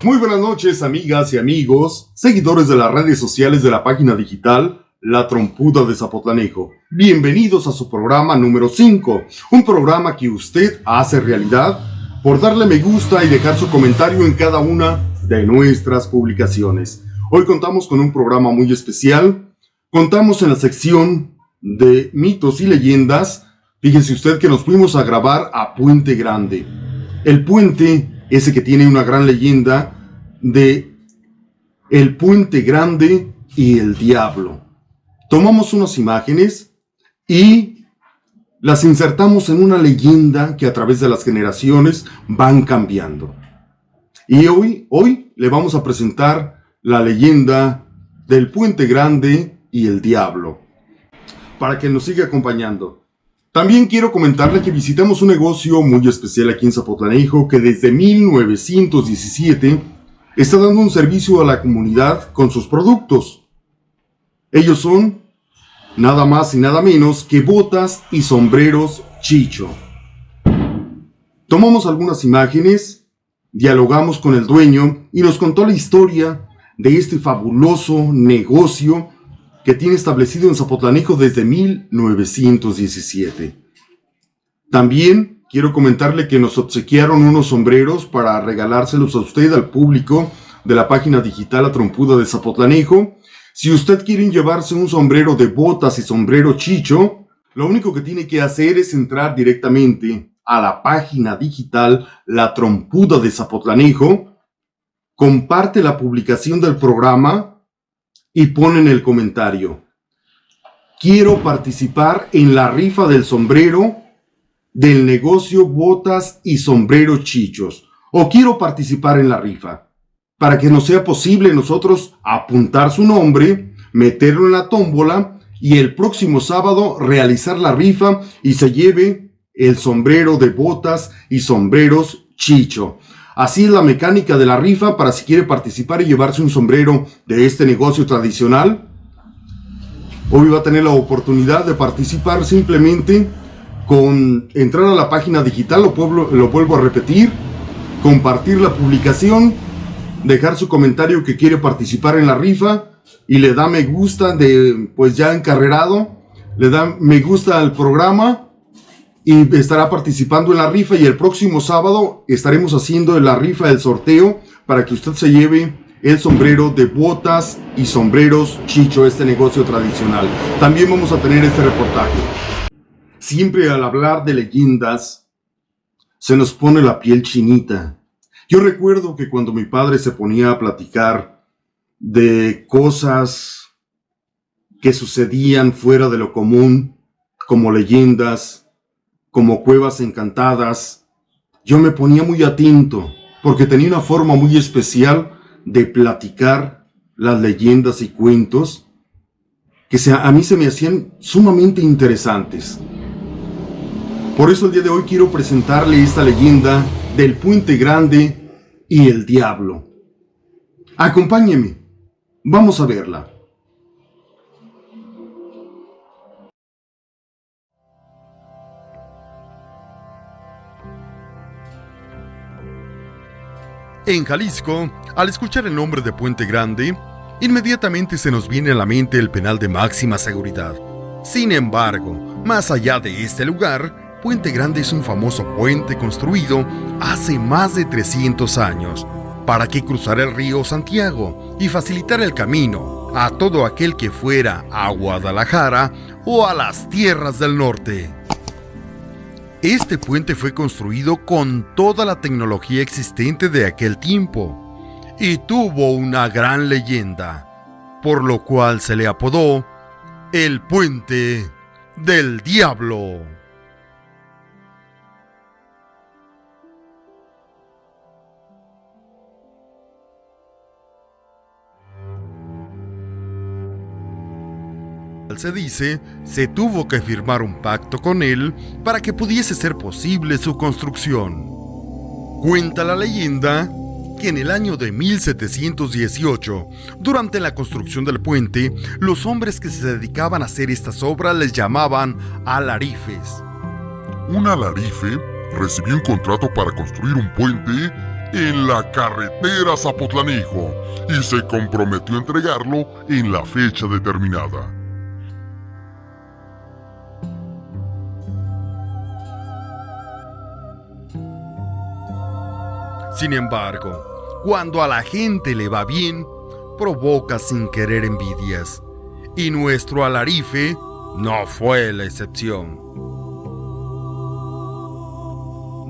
Muy buenas noches, amigas y amigos, seguidores de las redes sociales de la página digital La Trompuda de Zapotlanejo. Bienvenidos a su programa número 5, un programa que usted hace realidad por darle me gusta y dejar su comentario en cada una de nuestras publicaciones. Hoy contamos con un programa muy especial. Contamos en la sección de mitos y leyendas. Fíjese usted que nos fuimos a grabar a Puente Grande. El puente, ese que tiene una gran leyenda de el Puente Grande y el Diablo. Tomamos unas imágenes y las insertamos en una leyenda que a través de las generaciones van cambiando. Y hoy le vamos a presentar la leyenda del Puente Grande y el Diablo, para que nos siga acompañando. También quiero comentarle que visitamos un negocio muy especial aquí en Zapotlanejo que desde 1917 está dando un servicio a la comunidad con sus productos. Ellos son nada más y nada menos que botas y sombreros Chicho. Tomamos algunas imágenes, dialogamos con el dueño y nos contó la historia de este fabuloso negocio que tiene establecido en Zapotlanejo desde 1917. También quiero comentarle que nos obsequiaron unos sombreros para regalárselos a usted, al público de la página digital La Trompuda de Zapotlanejo. Si usted quiere llevarse un sombrero de botas y sombrero Chicho, lo único que tiene que hacer es entrar directamente a la página digital La Trompuda de Zapotlanejo, comparte la publicación del programa y pone en el comentario: quiero participar en la rifa del sombrero del negocio botas y sombrero Chichos, o quiero participar en la rifa. Para que nos sea posible nosotros apuntar su nombre, meterlo en la tómbola y el próximo sábado realizar la rifa y se lleve el sombrero de botas y sombreros Chicho. Así es la mecánica de la rifa para si quiere participar y llevarse un sombrero de este negocio tradicional. Hoy va a tener la oportunidad de participar simplemente con entrar a la página digital, lo vuelvo a repetir, compartir la publicación, dejar su comentario que quiere participar en la rifa y le da me gusta pues ya encarrerado, le da me gusta al programa y estará participando en la rifa, y el próximo sábado estaremos haciendo la rifa del sorteo para que usted se lleve el sombrero de botas y sombreros Chicho, este negocio tradicional. También vamos a tener este reportaje. Siempre al hablar de leyendas se nos pone la piel chinita. Yo recuerdo que cuando mi padre se ponía a platicar de cosas que sucedían fuera de lo común, como leyendas, como cuevas encantadas, yo me ponía muy atento, porque tenía una forma muy especial de platicar las leyendas y cuentos que a mí se me hacían sumamente interesantes. Por eso el día de hoy quiero presentarle esta leyenda del Puente Grande y el Diablo. Acompáñeme, vamos a verla. En Jalisco, al escuchar el nombre de Puente Grande, inmediatamente se nos viene a la mente el penal de máxima seguridad. Sin embargo, más allá de este lugar, Puente Grande es un famoso puente construido hace más de 300 años para que cruzara el río Santiago y facilitar el camino a todo aquel que fuera a Guadalajara o a las tierras del norte. Este puente fue construido con toda la tecnología existente de aquel tiempo y tuvo una gran leyenda, por lo cual se le apodó el Puente del Diablo. Se dice, se tuvo que firmar un pacto con él para que pudiese ser posible su construcción. Cuenta la leyenda que en el año de 1718, durante la construcción del puente, los hombres que se dedicaban a hacer estas obras les llamaban alarifes. Un alarife recibió un contrato para construir un puente en la carretera Zapotlanejo y se comprometió a entregarlo en la fecha determinada. Sin embargo, cuando a la gente le va bien, provoca sin querer envidias. Y nuestro alarife no fue la excepción.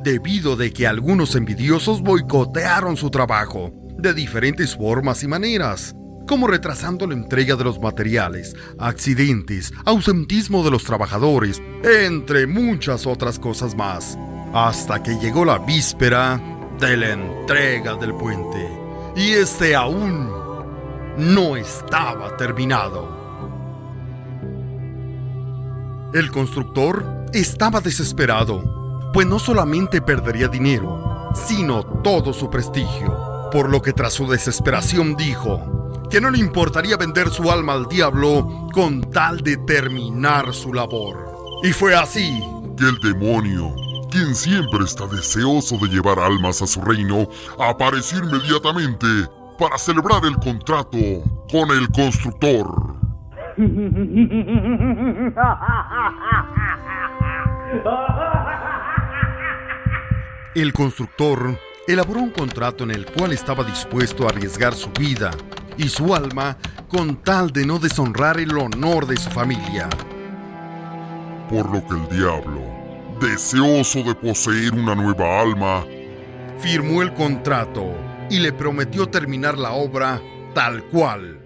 Debido de que algunos envidiosos boicotearon su trabajo de diferentes formas y maneras, como retrasando la entrega de los materiales, accidentes, ausentismo de los trabajadores, entre muchas otras cosas más, hasta que llegó la víspera de la entrega del puente, y este aún no estaba terminado. El constructor estaba desesperado, pues no solamente perdería dinero, sino todo su prestigio, por lo que tras su desesperación dijo que no le importaría vender su alma al diablo con tal de terminar su labor. Y fue así Que el demonio, quien siempre está deseoso de llevar almas a su reino, apareció inmediatamente para celebrar el contrato con el constructor. El constructor elaboró un contrato en el cual estaba dispuesto a arriesgar su vida y su alma con tal de no deshonrar el honor de su familia. Por lo que el diablo, deseoso de poseer una nueva alma, Firmó el contrato y le prometió terminar la obra tal cual.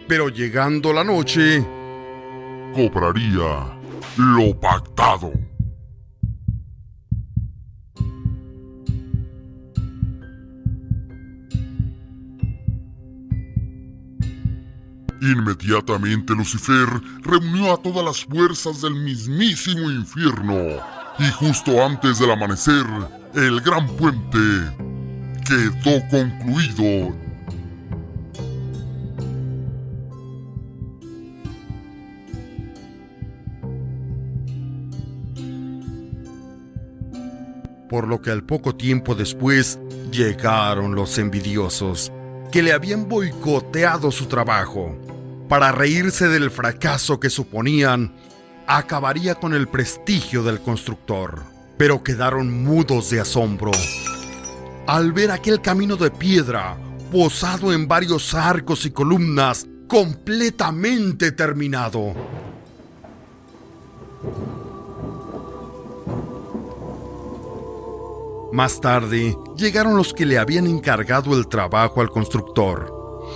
Pero llegando la noche, cobraría lo pactado. Inmediatamente Lucifer reunió a todas las fuerzas del mismísimo infierno, y justo antes del amanecer, el gran puente quedó concluido. por lo que al poco tiempo después llegaron los envidiosos, que le habían boicoteado su trabajo. Para reírse del fracaso que suponían, acabaría con el prestigio del constructor. Pero quedaron mudos de asombro al ver aquel camino de piedra, posado en varios arcos y columnas, completamente terminado. Más tarde, llegaron los que le habían encargado el trabajo al constructor,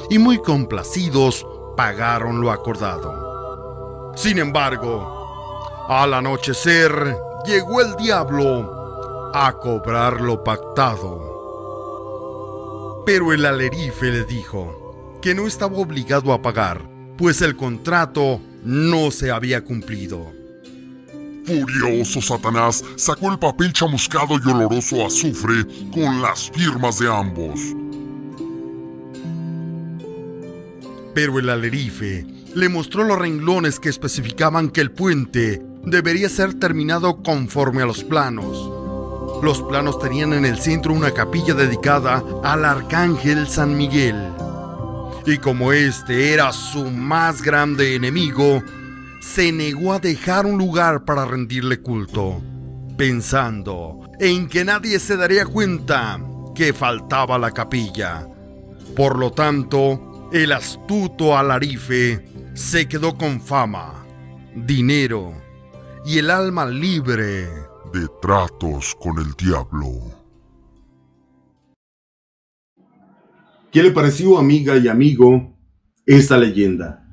y muy complacidos, pagaron lo acordado. Sin embargo, al anochecer, llegó el diablo a cobrar lo pactado. Pero el alarife le dijo que no estaba obligado a pagar, pues el contrato no se había cumplido. Furioso, Satanás sacó el papel chamuscado y oloroso a azufre con las firmas de ambos. Pero el alarife le mostró los renglones que especificaban que el puente debería ser terminado conforme a los planos. Los planos tenían en el centro una capilla dedicada al arcángel San Miguel. Y como este era su más grande enemigo, se negó a dejar un lugar para rendirle culto, pensando en que nadie se daría cuenta que faltaba la capilla. Por lo tanto, el astuto alarife se quedó con fama, dinero y el alma libre de tratos con el diablo. ¿Qué le pareció, amiga y amigo, esta leyenda?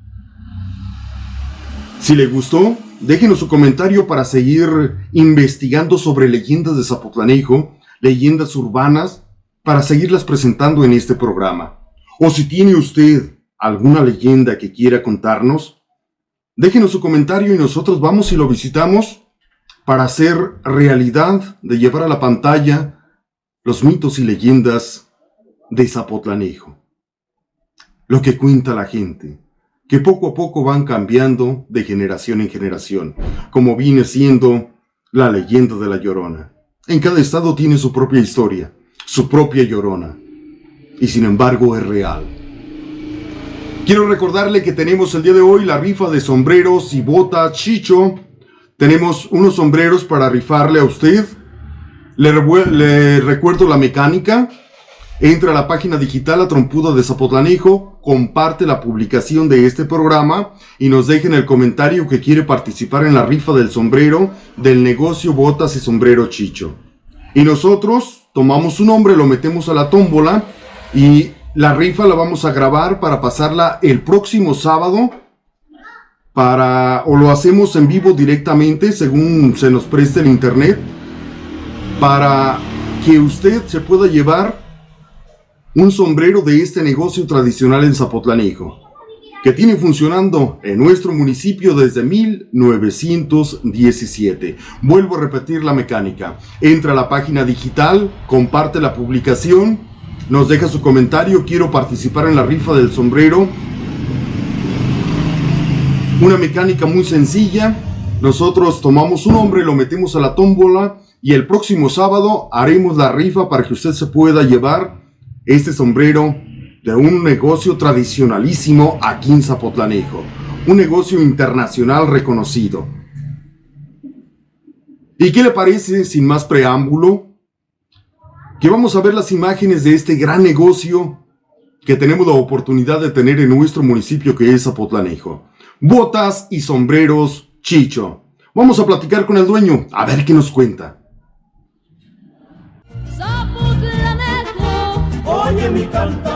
Si le gustó, déjenos su comentario para seguir investigando sobre leyendas de Zapotlanejo, leyendas urbanas, para seguirlas presentando en este programa. O si tiene usted alguna leyenda que quiera contarnos, déjenos su comentario y nosotros vamos y lo visitamos para hacer realidad de llevar a la pantalla los mitos y leyendas de Zapotlanejo. Lo que cuenta la gente, que poco a poco van cambiando de generación en generación, como viene siendo la leyenda de La Llorona. En cada estado tiene su propia historia, su propia Llorona. Y sin embargo es real. Quiero recordarle que tenemos el día de hoy la rifa de sombreros y botas Chicho. Tenemos unos sombreros para rifarle a usted. Le recuerdo la mecánica. Entra a la página digital La Trompuda de Zapotlanejo, comparte la publicación de este programa y nos deje en el comentario que quiere participar en la rifa del sombrero del negocio Botas y Sombrero Chicho. Y nosotros tomamos su nombre, lo metemos a la tómbola y la rifa la vamos a grabar para pasarla el próximo sábado o lo hacemos en vivo directamente según se nos preste el internet, para que usted se pueda llevar un sombrero de este negocio tradicional en Zapotlanejo, que tiene funcionando en nuestro municipio desde 1917. Vuelvo a repetir la mecánica. Entra a la página digital, comparte la publicación, nos deja su comentario, quiero participar en la rifa del sombrero. Una mecánica muy sencilla. Nosotros tomamos un nombre, lo metemos a la tómbola y el próximo sábado haremos la rifa para que usted se pueda llevar este sombrero de un negocio tradicionalísimo aquí en Zapotlanejo. Un negocio internacional reconocido. ¿Y qué le parece, sin más preámbulo, que vamos a ver las imágenes de este gran negocio que tenemos la oportunidad de tener en nuestro municipio, que es Zapotlanejo? Botas y sombreros Chicho. Vamos a platicar con el dueño, a ver qué nos cuenta. Oye mi canto.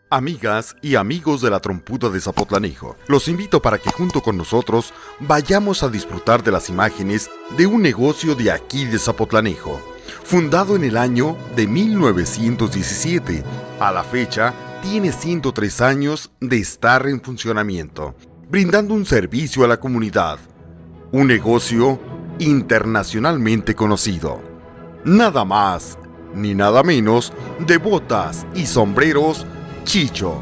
Amigas y amigos de la Trompuda de Zapotlanejo, los invito para que junto con nosotros vayamos a disfrutar de las imágenes de un negocio de aquí de Zapotlanejo, fundado en el año de 1917. A la fecha, tiene 103 años de estar en funcionamiento, brindando un servicio a la comunidad. Un negocio internacionalmente conocido. Nada más ni nada menos de botas y sombreros Chicho.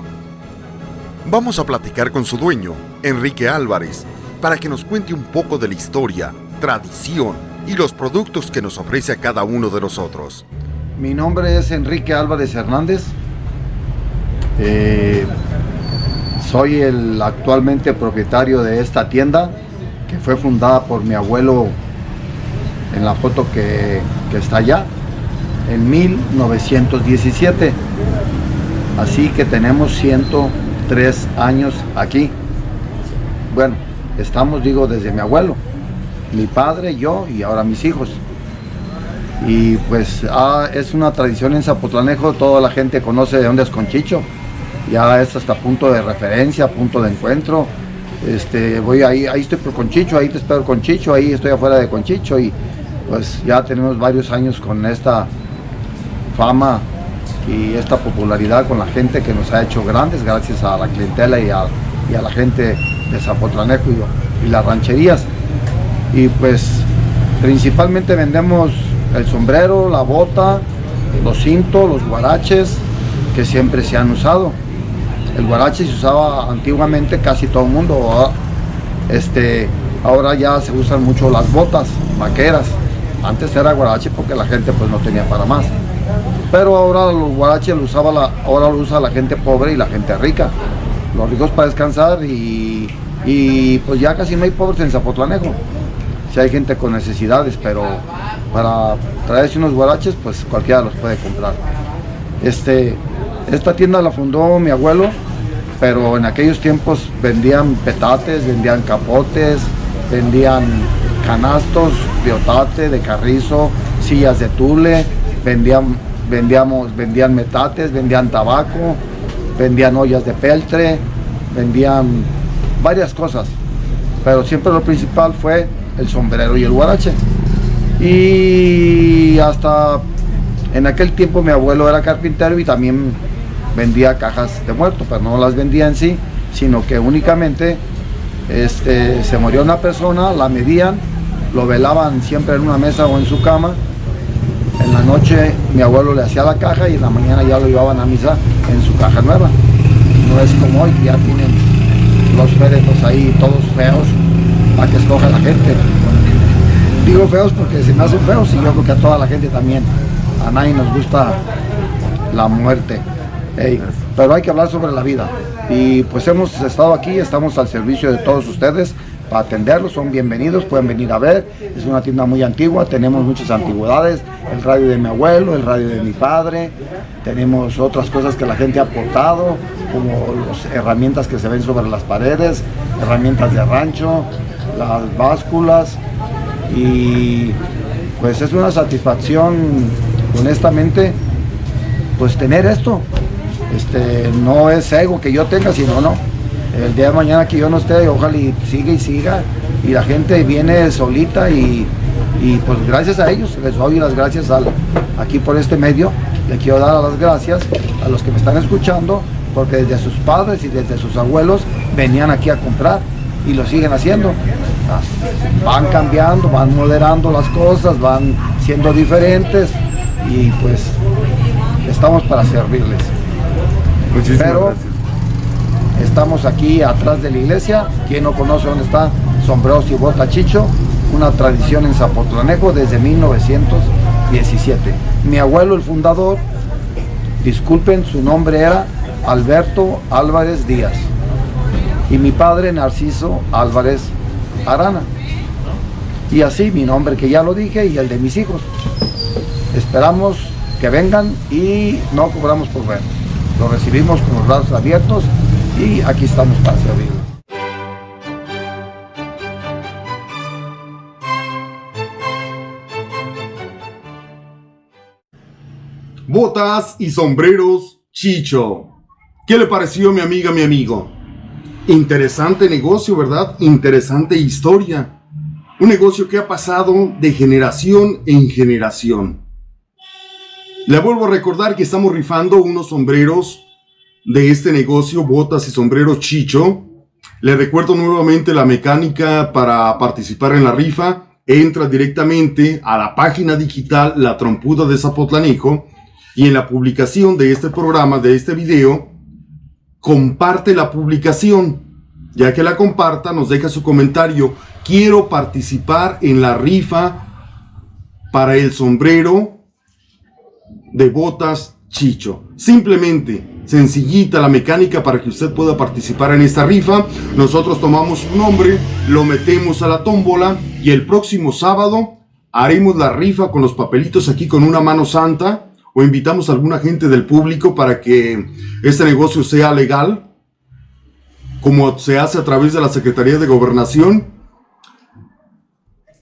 Vamos a platicar con su dueño, Enrique Álvarez, para que nos cuente un poco de la historia, tradición y los productos que nos ofrece a cada uno de nosotros. Mi nombre es Enrique Álvarez Hernández. Soy el actualmente propietario de esta tienda, que fue fundada por mi abuelo en la foto que está allá, en 1917. Así que tenemos 103 años aquí. Bueno, estamos, digo, desde mi abuelo, mi padre, yo y ahora mis hijos. Y pues es una tradición en Zapotlanejo, toda la gente conoce de dónde es Conchicho. Ya es hasta punto de referencia, punto de encuentro. Voy ahí estoy por Conchicho, ahí te espero Conchicho, ahí estoy afuera de Conchicho, y pues ya tenemos varios años con esta fama y esta popularidad con la gente que nos ha hecho grandes, gracias a la clientela y a la gente de Zapotlanejo y las rancherías. Y pues principalmente vendemos el sombrero, la bota, los cintos, los guaraches, que siempre se han usado. El guarache se usaba antiguamente casi todo el mundo. Ahora ya se usan mucho las botas vaqueras. Antes era guarache porque la gente pues no tenía para más. Pero ahora los guaraches ahora lo usa la gente pobre y la gente rica. Los ricos para descansar y pues ya casi no hay pobres en Zapotlanejo. Sí hay gente con necesidades, pero para traerse unos guaraches pues cualquiera los puede comprar. Esta tienda la fundó mi abuelo, pero en aquellos tiempos vendían petates, vendían capotes, vendían canastos de otate, de carrizo, sillas de tule, vendían metates, vendían tabaco, vendían ollas de peltre, vendían varias cosas, pero siempre lo principal fue el sombrero y el guarache. Y hasta en aquel tiempo mi abuelo era carpintero y también vendía cajas de muerto, pero no las vendía en sí, sino que únicamente se murió una persona, la medían, lo velaban siempre en una mesa o en su cama. En la noche mi abuelo le hacía la caja y en la mañana ya lo llevaban a misa en su caja nueva. No es como hoy, que ya tienen los féretros ahí todos feos para que escoja la gente. Digo feos porque se me hacen feos y yo creo que a toda la gente también. A nadie nos gusta la muerte. Pero hay que hablar sobre la vida. Y pues hemos estado aquí, estamos al servicio de todos ustedes para atenderlos, son bienvenidos, pueden venir a ver. Es una tienda muy antigua, tenemos muchas antigüedades, el radio de mi abuelo, el radio de mi padre, tenemos otras cosas que la gente ha aportado, como las herramientas que se ven sobre las paredes, herramientas de rancho, las básculas, y pues es una satisfacción, honestamente, pues tener esto. No es ego que yo tenga, sino no. El día de mañana que yo no esté, ojalá y siga, y la gente viene solita y pues gracias a ellos, les doy las gracias aquí por este medio, le quiero dar las gracias a los que me están escuchando, porque desde sus padres y desde sus abuelos venían aquí a comprar y lo siguen haciendo. Van cambiando, van moderando las cosas, van siendo diferentes y pues estamos para servirles. Pero gracias. Estamos aquí atrás de la iglesia. Quien no conoce dónde está Sombreros y Bota Chicho, una tradición en Zapotlanejo desde 1917. Mi abuelo, el fundador, disculpen, su nombre era Alberto Álvarez Díaz, y mi padre Narciso Álvarez Arana, y así mi nombre, que ya lo dije, y el de mis hijos. Esperamos que vengan y no cobramos por vernos. Lo recibimos con los brazos abiertos y aquí estamos para servirlos. Botas y sombreros Chicho. ¿Qué le pareció, mi amiga, mi amigo? Interesante negocio, ¿verdad? Interesante historia. Un negocio que ha pasado de generación en generación. Le vuelvo a recordar que estamos rifando unos sombreros de este negocio, Botas y Sombreros Chicho. Le recuerdo nuevamente la mecánica para participar en la rifa. Entra directamente a la página digital La Trompuda de Zapotlanejo y en la publicación de este programa, de este video, comparte la publicación. Ya que la comparta, nos deja su comentario. Quiero participar en la rifa para el sombrero de Botas Chicho. Simplemente, sencillita la mecánica para que usted pueda participar en esta rifa. Nosotros tomamos su nombre, lo metemos a la tómbola y el próximo sábado haremos la rifa con los papelitos aquí con una mano santa, o invitamos a alguna gente del público para que este negocio sea legal, como se hace a través de la Secretaría de Gobernación.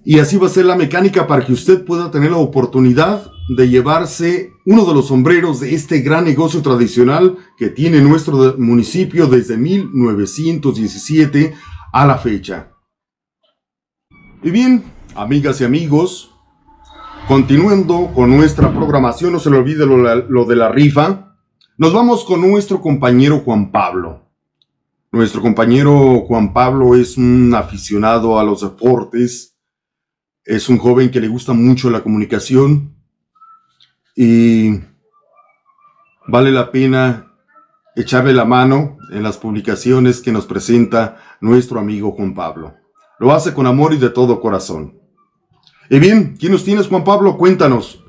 Y así va a ser la mecánica para que usted pueda tener la oportunidad de llevarse uno de los sombreros de este gran negocio tradicional que tiene nuestro municipio desde 1917 a la fecha. Y bien, amigas y amigos, continuando con nuestra programación, no se le olvide lo de la rifa, nos vamos con nuestro compañero Juan Pablo. Nuestro compañero Juan Pablo es un aficionado a los deportes. Es un joven que le gusta mucho la comunicación y vale la pena echarle la mano en las publicaciones que nos presenta nuestro amigo Juan Pablo. Lo hace con amor y de todo corazón. Y bien, ¿quién nos tienes, Juan Pablo? Cuéntanos.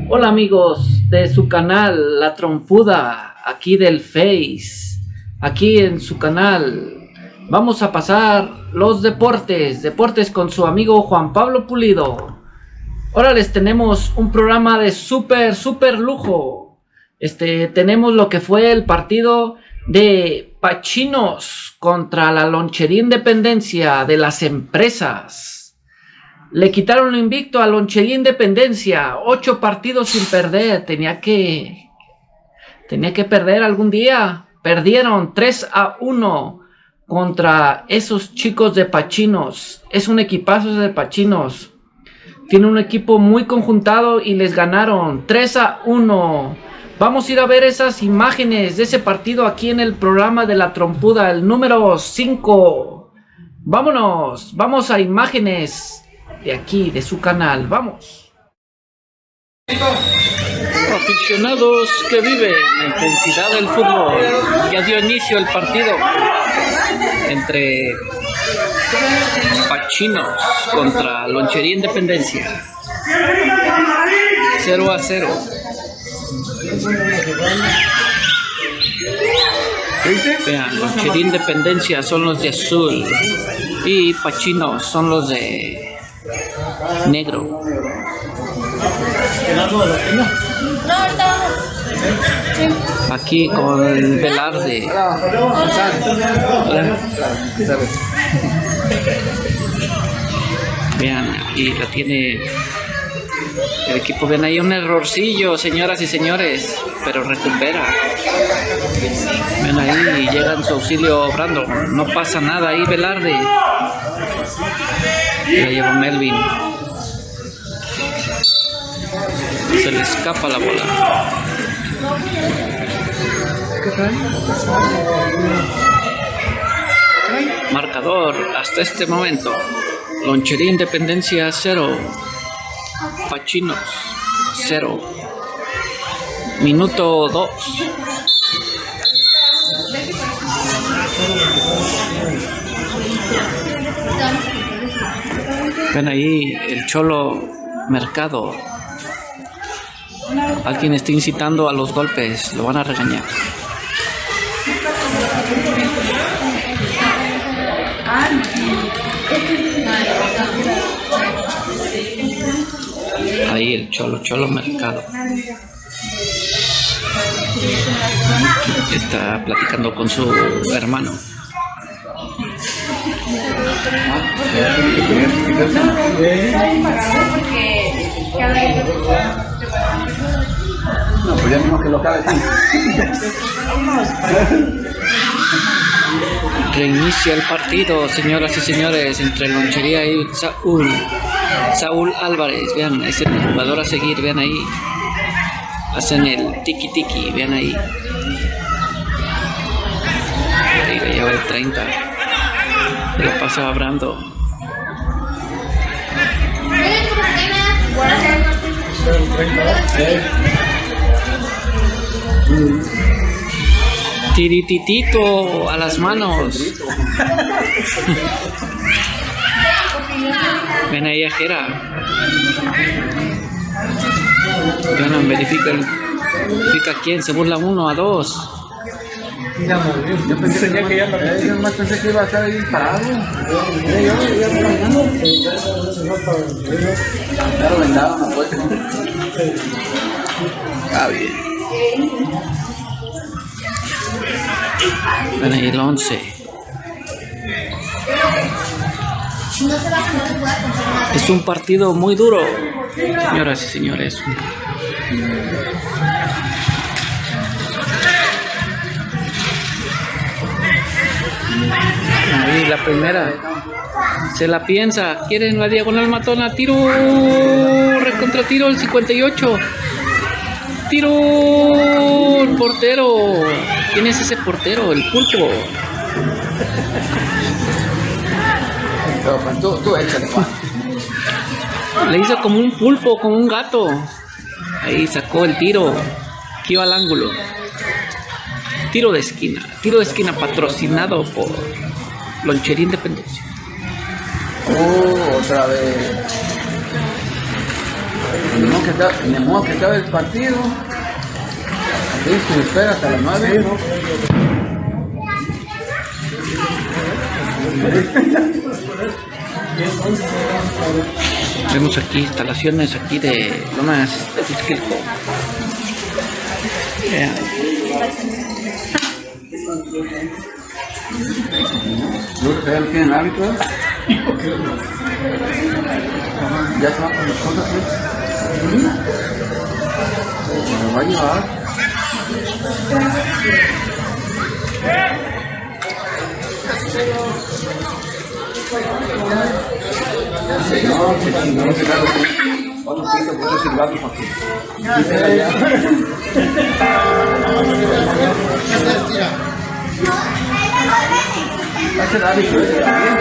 Hola amigos de su canal La Trompuda, aquí del Face, aquí en su canal. Vamos a pasar los deportes con su amigo Juan Pablo Pulido. Ahora les tenemos un programa de super lujo. Tenemos lo que fue el partido de Pachinos contra la Lonchería Independencia de las Empresas. Le quitaron el invicto a Lonchería Independencia, 8 partidos sin perder. Tenía que perder algún día. Perdieron 3-1. Contra esos chicos de Pachinos. Es un equipazo de Pachinos. Tiene un equipo muy conjuntado y les ganaron 3-1. Vamos a ir a ver esas imágenes de ese partido aquí en el programa de La Trompuda, el número 5. Vámonos, vamos a imágenes de aquí, de su canal. Vamos. Aficionados que viven la intensidad del fútbol. Ya dio inicio el partido entre Pachinos contra Lonchería Independencia. 0-0. Vean, Lonchería Independencia son los de azul y Pachinos son los de negro. Aquí con el Velarde. Vean, aquí la tiene el equipo. Ven ahí un errorcillo, señoras y señores, pero recupera. Ven ahí, llega en su auxilio Brandon. No pasa nada ahí, Velarde. La lleva Melvin. Se le escapa la bola. Marcador hasta este momento: Lonchería Independencia 0, Pachinos 0. Minuto 2. Ven ahí el Cholo Mercado. Alguien está incitando a los golpes, lo van a regañar. Ahí el Cholo Mercado está platicando con su hermano. No, pues ya mismo que lo cabe. Reinicia el partido, señoras y señores, entre Lonchería y Saúl Álvarez. Vean, es el jugador a seguir, vean ahí. Hacen el tiki tiki, vean ahí. Ahí le lleva el 30. Lo pasa a Brando. Tirititito a las manos. Ven ahí a Jera. Ganan, verifican quién se burla 1-2. Yo pensé que ya pensé que iba a estar ahí parado. Ya lo vendaron, no puede. Está bien. Ven ahí el 11. Es un partido muy duro, señoras y señores. Ahí la primera. Se la piensa. Quieren la diagonal matona. Tiro. Recontra tiro el 58. Tiro. El portero. ¿Quién es ese portero? El pulpo. Tú échale, Juan. Le hizo como un pulpo, como un gato. Ahí sacó el tiro. Que iba al ángulo. Tiro de esquina. Tiro de esquina patrocinado por Lonchería Independencia. Otra vez. Ni modo que acabe el partido. Así se espera hasta las 9. Vemos aquí instalaciones aquí de Lomas de Huixquilco. Vean. ¿Ya no tienen árbitro? Ya se van con las cosas, ¿sí? ¿Me va a llevar? No, que chingón, se cago. Otro piso, puedo silbarlo para que... Hace el árbitro ese también.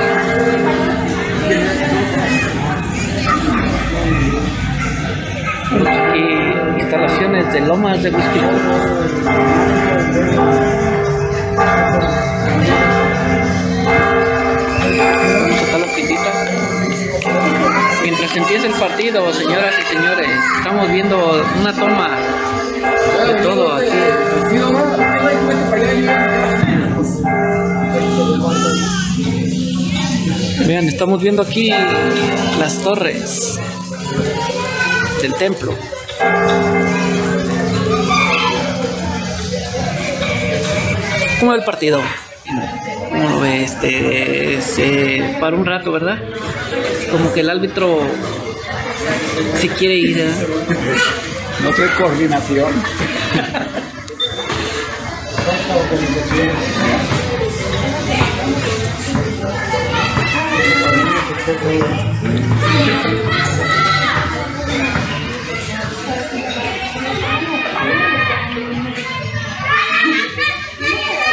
Aquí instalaciones de Lomas de Huixquilco. Vamos a Mientras empieza el partido, señoras y señores, estamos viendo una toma de todo aquí. Vean, estamos viendo aquí las torres del templo. ¿Cómo va el partido? ¿Cómo lo ve? Se para un rato, ¿verdad? Como que el árbitro se quiere ir, ¿eh? No sé coordinación.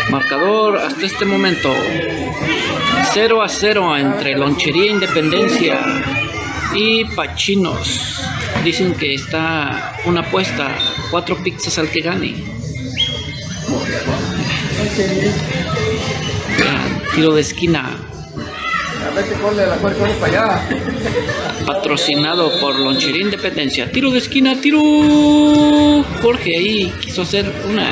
Marcador hasta este momento 0-0 entre Lonchería Independencia y Pachinos. Dicen que está una apuesta, 4 pizzas al que gane. Tiro de esquina. Patrocinado por Lonchería Independencia. Tiro de esquina, tiro. Jorge ahí quiso hacer una,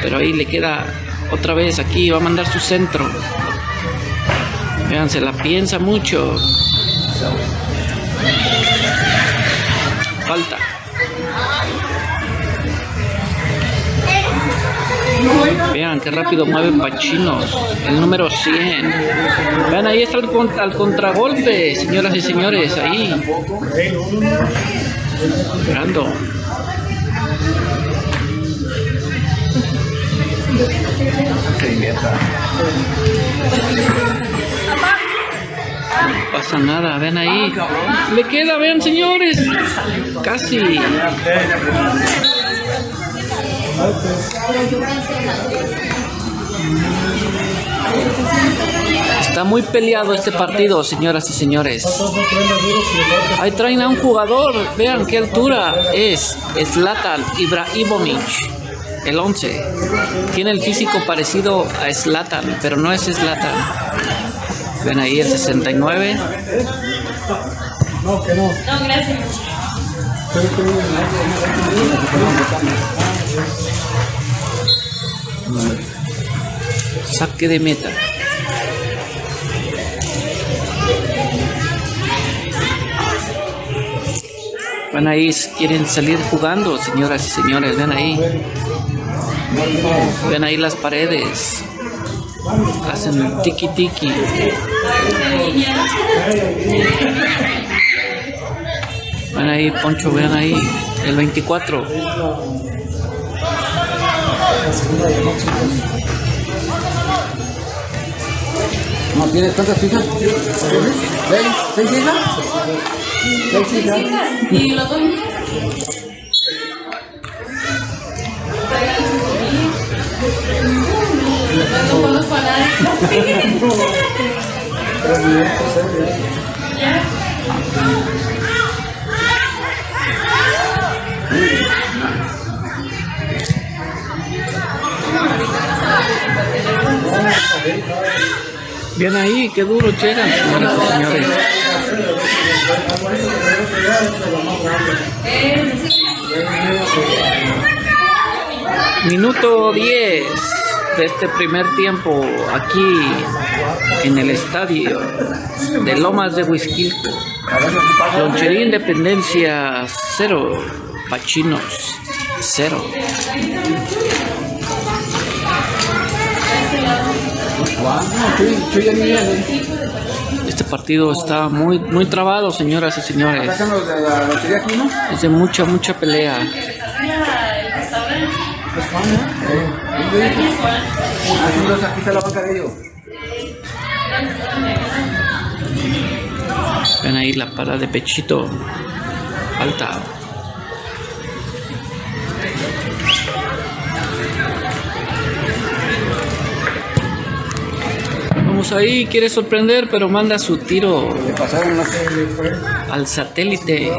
pero ahí le queda otra vez. Aquí va a mandar su centro. Vean, se la piensa mucho. Falta. Vean qué rápido mueve Pachinos, el número 100. Vean, ahí está al contragolpe, señoras y señores, ahí. Esperando. No pasa nada, ven ahí. Le queda, vean, señores. Casi. Está muy peleado este partido, señoras y señores. Ahí traen a un jugador. Vean qué altura es. Zlatan Ibrahimovic, el 11. Tiene el físico parecido a Zlatan, pero no es Zlatan. Ven ahí el 69. No, que no. No, gracias. Saque de meta. Ven ahí, quieren salir jugando, señoras y señores. Ven ahí. Ven ahí las paredes. Hacen tiki tiki. Ven ahí, Poncho, vean ahí. El 24. ¿No tienes tantas hijas? ¿Seis hijas? ¿Seis hijas? ¿Y los dos? Con los fanáticos. Bien ahí, qué duro llegan, señoras y señores. Minuto 10 de este primer tiempo aquí en el estadio de Lomas de Huixquilco. Lonchería Independencia 0, Pachinos 0. Este partido está muy trabado, señoras y señores. Es de mucha pelea. Ven ahí la parada de Pechito. Falta. Vamos ahí, quiere sorprender, pero manda su tiro al satélite.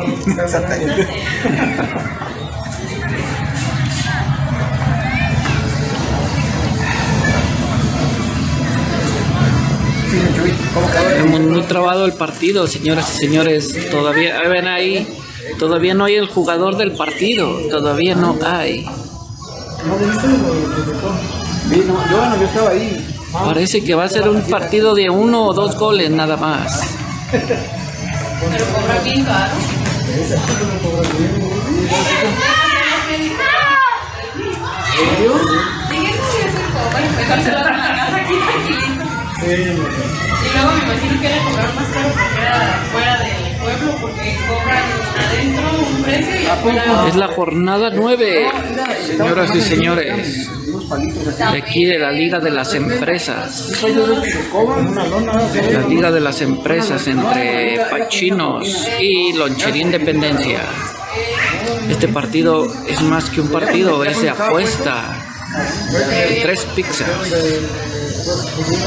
Muy trabado el partido, señoras y señores. Todavía, ven ahí, todavía no hay el jugador del partido. Todavía no hay. Yo estaba ahí. Parece que va a ser un partido de 1 o 2 goles nada más. Pero cobra bien caro. Y luego me imagino que era cobrar más caro porque era fuera del pueblo, porque cobran adentro un precio y afuera. Es la jornada 9, señoras y señores, de aquí de la Liga de las Empresas. La Liga de las Empresas entre Pachinos y Lonchería Independencia. Este partido es más que un partido, es de apuesta. 3 pizzas.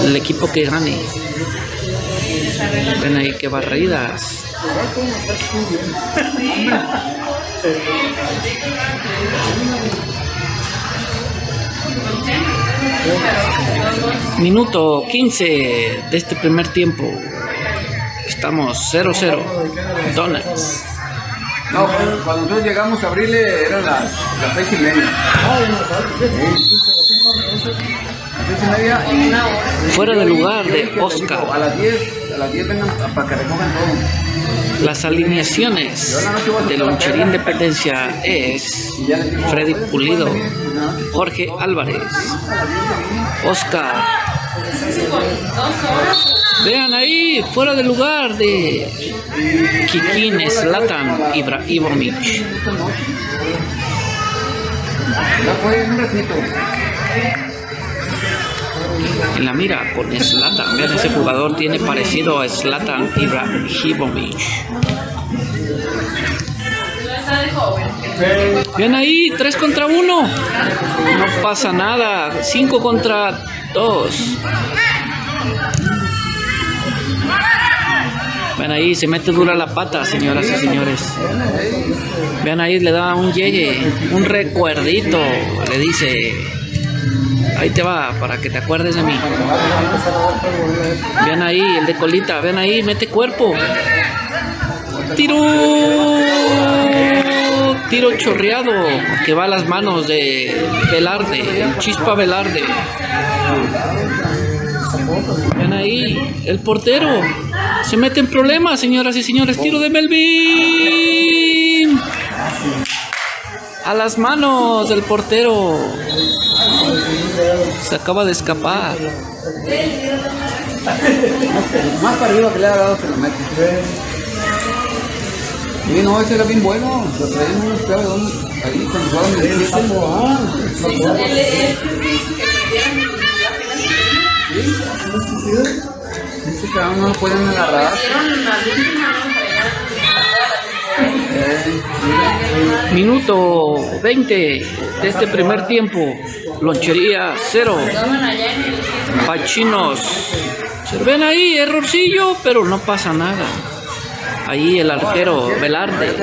El equipo que gane. Ven ahí que barridas. Minuto 15 de este primer tiempo. Estamos 0-0. Donuts. No, cuando nosotros llegamos a abrirle eran las 6:30. Las 6:30 Fuera de lugar de Oscar. A las 10 vengan para que recojan todo. Las alineaciones de Lonchería Independencia es Freddy Pulido, Jorge Álvarez, Oscar. Vean ahí, fuera de lugar de Kikín, Zlatan Ibrahimovic. Ya fue un ratito. En la mira con Zlatan. Vean, ese jugador tiene parecido a Zlatan Ibrahimovic. Vean ahí, 3 contra 1. No pasa nada. 5 contra 2. Vean ahí, se mete dura la pata, señoras y señores. Vean ahí, le da un yeye, un recuerdito. Le dice: ahí te va, para que te acuerdes de mí. Vean ahí, el de colita, vean ahí, mete cuerpo. Tiro chorreado, que va a las manos de Velarde, el Chispa Velarde. Vean ahí, el portero se mete en problemas, señoras y señores. Tiro de Melvin. A las manos del portero. Se acaba de escapar. Más para arriba que le ha dado se lo mete. Sí, no, ese era bien bueno. Lo traían unos clavos ahí cuando jugaban en el ese cabrón no lo pueden agarrar. Minuto 20 de este primer tiempo. Lonchería 0. Pachinos. Se ven ahí, errorcillo, pero no pasa nada. Ahí el arquero Velarde,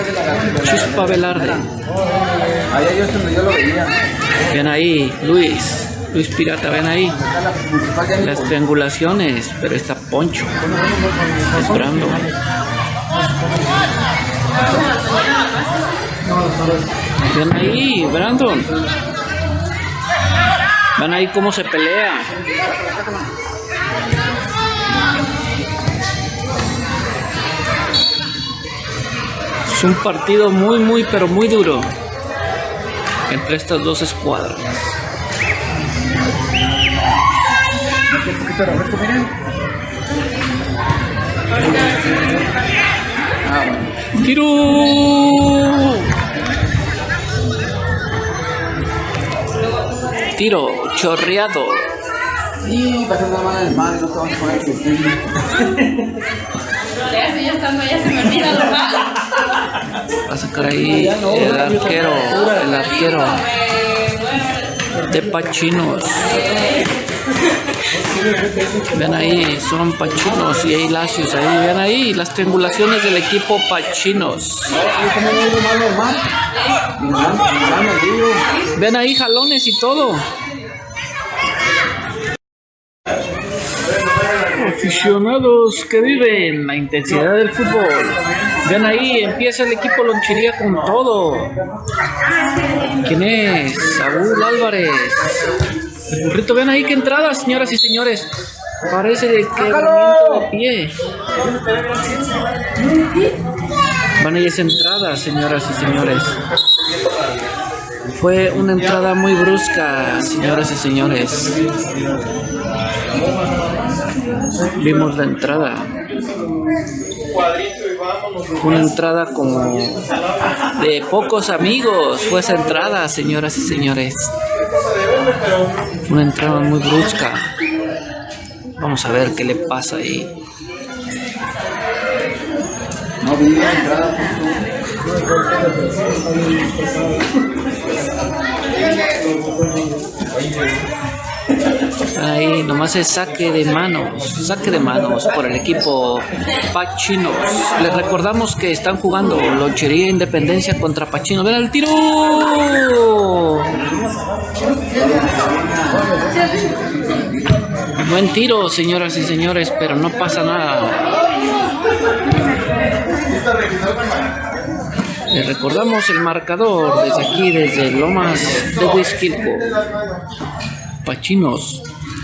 Chispa Velarde. Allá yo lo veía. Ven ahí, Luis Pirata, ven ahí. Las triangulaciones, pero está Poncho esperando. Ven ahí, Brandon. Ven ahí cómo se pelea. Es un partido muy, pero muy duro entre estas dos escuadras. Tiro chorreado. Sí, va a ser una mala desmadre, no te vas a poner Ya estando allá se me olvida lo malo. Va a sacar ahí el arquero de Pachinos. Ven ahí, son Pachinos y hay Lacios ahí. Ven ahí las triangulaciones del equipo Pachinos. Ven ahí jalones y todo. Aficionados que viven la intensidad del fútbol, vean ahí, empieza el equipo Lonchería con todo. ¿Quién es? Saúl Álvarez. El burrito, vean ahí qué entrada, señoras y señores. Parece de quebramiento de pie. Van ahí esa entrada, señoras y señores. Fue una entrada muy brusca, señoras y señores. Vimos la entrada. Fue una entrada como de pocos amigos. Fue esa entrada, señoras y señores. Una entrada muy brusca. Vamos a ver qué le pasa ahí. No vi la entrada. Ahí nomás es saque de manos por el equipo Pachinos. Les recordamos que están jugando Lonchería Independencia contra Pachinos. ¡Ven el tiro! Buen tiro, señoras y señores, pero no pasa nada. Les recordamos el marcador desde aquí, desde Lomas de Huixquilco. Pachinos,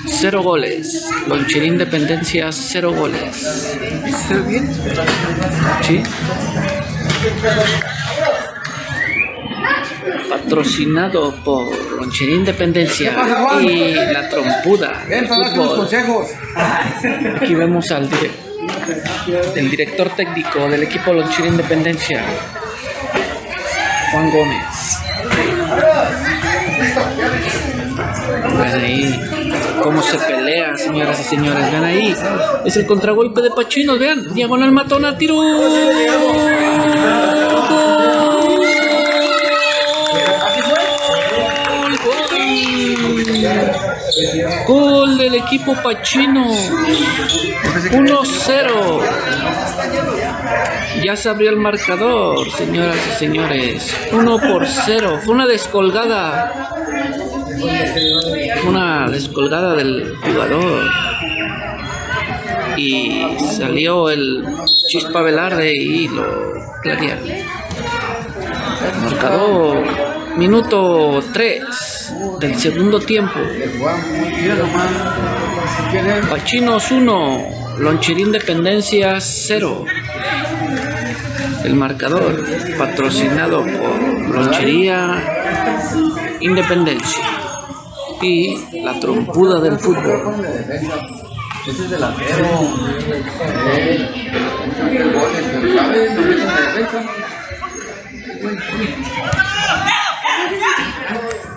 0 goles. Lonchería Independencia, 0 goles. ¿Está bien? Sí. Patrocinado por Lonchería Independencia y La Trompuda del fútbol. Aquí vemos al el director técnico del equipo Lonchería Independencia, Juan Gómez. Ven ahí cómo se pelea, señoras y señores. Ven ahí, es el contragolpe de Pachinos. Vean, diagonal matona, tiro. Gol del equipo Pachino. 1-0. Ya se abrió el marcador, señoras y señores. 1-0. Fue una descolgada. Una descolgada del jugador. Y salió el Chispa Velarde y lo clarearon. Marcador. Minuto 3 del segundo tiempo. Pachinos 1, Lonchería Independencia 0. El marcador patrocinado por Lonchería Independencia y La Trompuda del fútbol. Ese es delantero.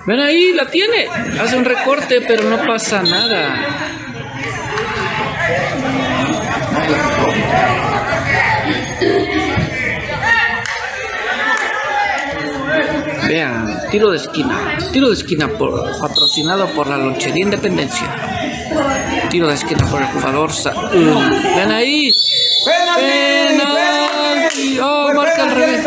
Ven ahí, la tiene. Hace un recorte, pero no pasa nada. Vean, tiro de esquina patrocinado por la Lonchería Independencia. Tiro de esquina por el jugador Saúl. Ven ahí. Penalti. Oh, marca al revés.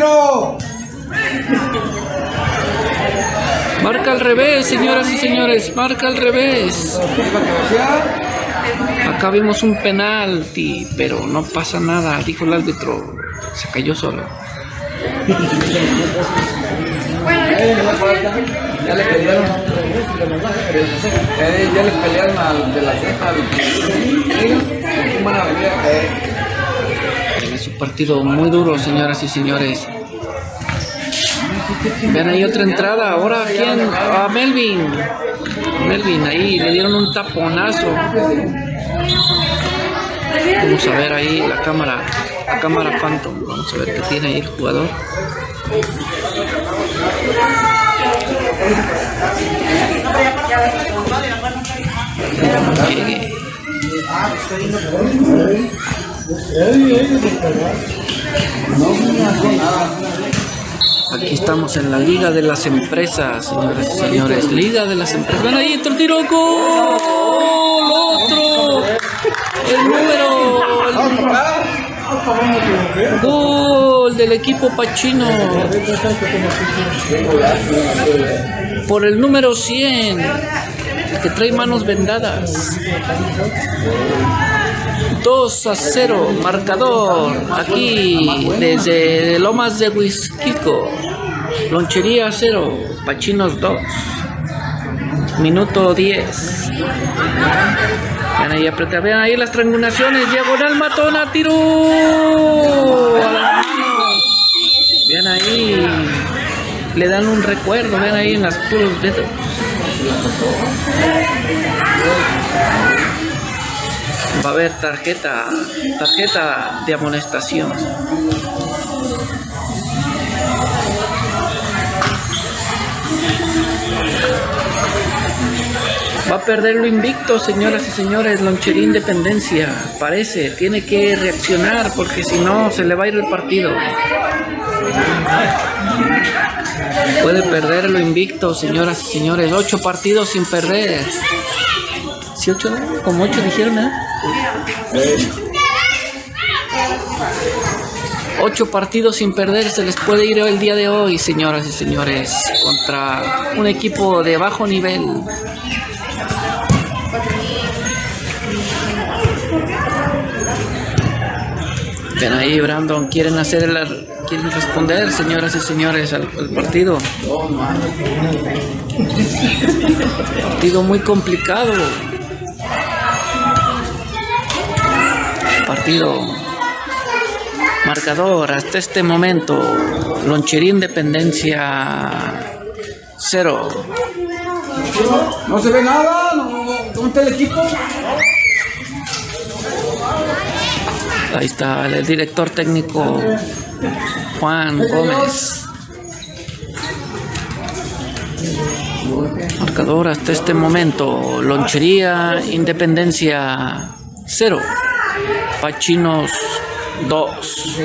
Marca al revés, señoras y señores, marca al revés. Acá vimos un penalti, pero no pasa nada, dijo el árbitro. Se cayó solo. Ya le pelearon al de la ceja. Es un partido muy duro, señoras y señores. Ven ahí otra entrada. Ahora quién, a Melvin. Ahí le dieron un taponazo. Vamos a ver ahí la cámara Phantom. Vamos a ver qué tiene ahí el jugador. Llegue. Aquí estamos en la Liga de las Empresas, señores y señores. Liga de las Empresas. Ven ahí, otro tiro. ¡Gol! ¡Otro! El número. Gol del equipo Pachino. Por el número 100. Que trae manos vendadas. 2-0, marcador, aquí desde Lomas de Huixquico. Lonchería 0, Pachinos 2. Minuto 10. Vean ahí las triangulaciones, diagonal matona, tiro. Vean ahí, le dan un recuerdo, vean ahí en las puros dedos. Va a haber tarjeta de amonestación. Va a perder lo invicto, señoras y señores, Lonchería Independencia. Parece, tiene que reaccionar porque si no se le va a ir el partido. Puede perder lo invicto, señoras y señores. 8 partidos sin perder. ¿Sí, 8? ¿No? Como 8 dijeron, ¿eh? 8 partidos sin perder se les puede ir el día de hoy, señoras y señores, contra un equipo de bajo nivel. Ven ahí, Brandon, quieren responder, señoras y señores, al partido. Partido muy complicado. Partido. Marcador hasta este momento. Lonchería Independencia 0. No se ve nada, ¿dónde está el equipo? Ahí está el director técnico Juan Gómez. Marcador hasta este momento. Lonchería Independencia 0. Pachinos 2.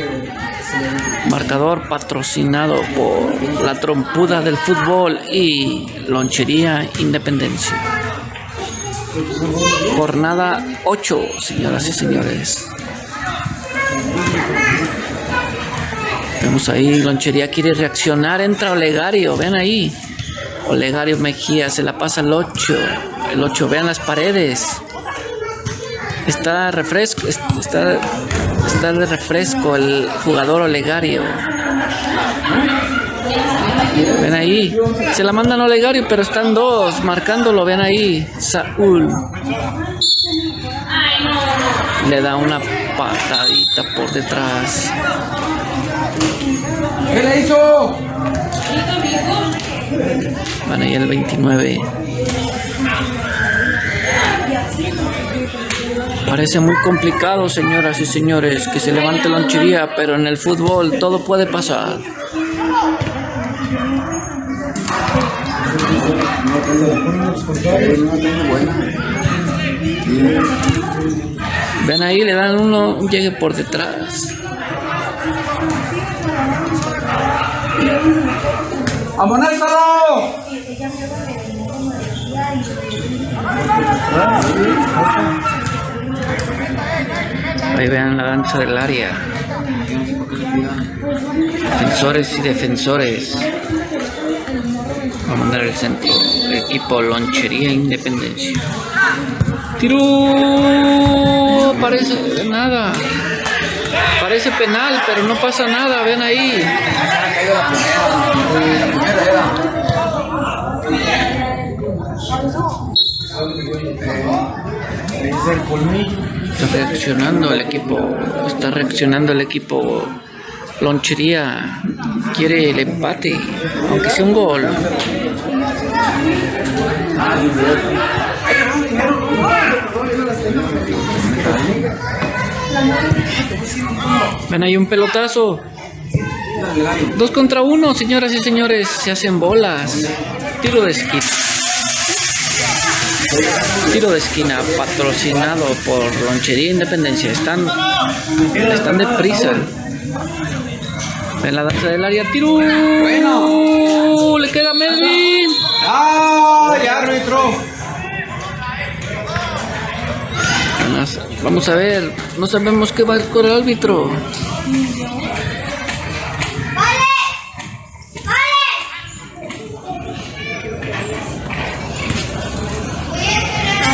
Marcador patrocinado por la Trompuda del Fútbol y Lonchería Independencia. Jornada 8, señoras y señores. Vemos ahí, Lonchería quiere reaccionar, entra Olegario, ven ahí. Olegario Mejía se la pasa al 8. El 8, vean las paredes. Está de refresco el jugador Olegario. Ven ahí, se la mandan a Olegario, pero están 2 marcándolo, ven ahí. Saúl le da una patadita por detrás. ¿Qué le hizo? Van ahí el 29. Parece muy complicado, señoras y señores, que se levante Lonchería, pero en el fútbol todo puede pasar. Ven ahí, le dan un llegue por detrás. ¡Amonéstalo! Ahí vean la danza del área. Defensores y defensores. Va a mandar el centro. Equipo Lonchería Independencia. Tiro. Parece nada. Parece penal, pero no pasa nada. Ven ahí. Está reaccionando el equipo Lonchería. Quiere el empate, aunque sea un gol. Ven ahí un pelotazo. 2 contra 1, señoras y señores, se hacen bolas. Tiro de esquina. Tiro de esquina patrocinado por Lonchería Independencia. Están deprisa. Ven la danza del área. Tiro. Bueno. Le queda Melvin. ¡Ay, árbitro! Vamos a ver. No sabemos qué va con el árbitro.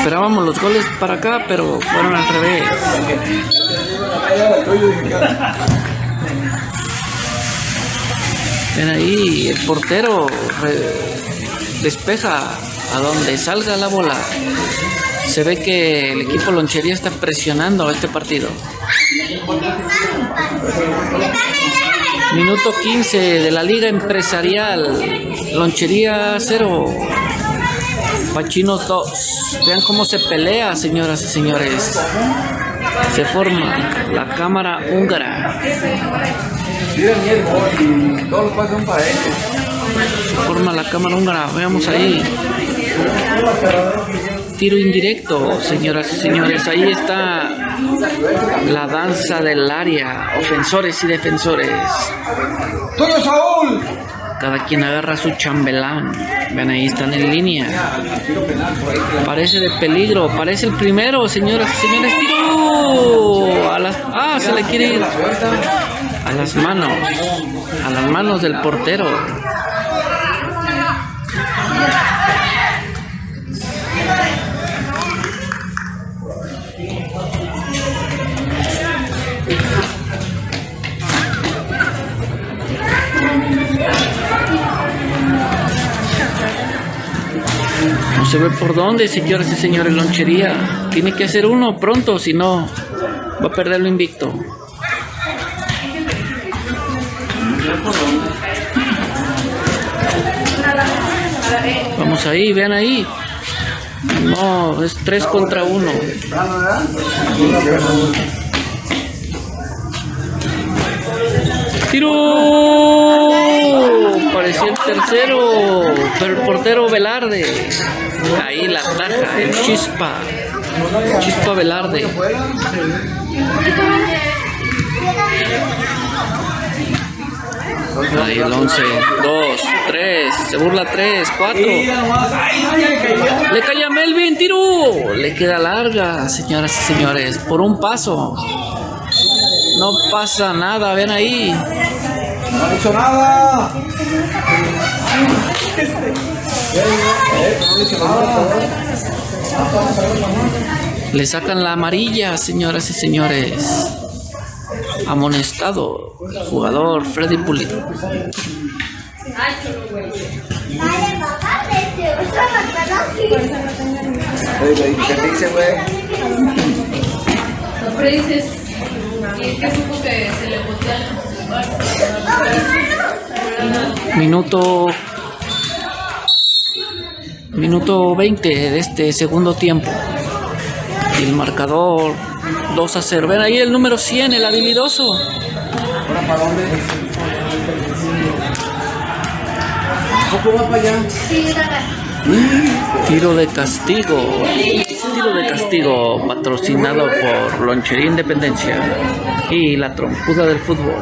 Esperábamos los goles para acá, pero fueron al revés. Ven ahí, el portero despeja a donde salga la bola. Se ve que el equipo Lonchería está presionando este partido. Minuto 15 de la Liga Empresarial. Lonchería 0. Pachinos 2. Vean cómo se pelea, señoras y señores. Se forma la cámara húngara. Se forma la cámara húngara. Veamos ahí. Tiro indirecto, señoras y señores. Ahí está la danza del área. Ofensores y defensores. ¡Toño Saúl! Cada quien agarra su chambelán. Ven, ahí están en línea. Parece de peligro. Parece el primero, señoras y señores. ¡Tiro! Se le quiere ir a las manos. A las manos del portero. No se ve por dónde, señoras y señores. Lonchería tiene que hacer uno pronto, si no va a perder lo invicto. Vamos ahí, vean ahí. No, es 3 contra 1. ¡Tiro! Parecía el tercero, pero el portero Velarde. Ahí la ataja, el Chispa Velarde. Ahí el 11, 2, 3, se burla 3, 4. Le cae a Melvin, tiro. Le queda larga, señoras y señores, por un paso. No pasa nada, ven ahí. No ha dicho nada. Le sacan la amarilla, señoras y señores. Amonestado, jugador Freddy Pulido. ¿Qué te dice, güey? Freddy dices que supo que se le botea Minuto 20 de este segundo tiempo. Y el marcador 2-0. Ven ahí el número 100, el habilidoso. ¿Ahora para dónde? ¿Poco va para allá? Tiro de castigo. Tiro de castigo patrocinado por Lonchería Independencia y la trompuda del fútbol.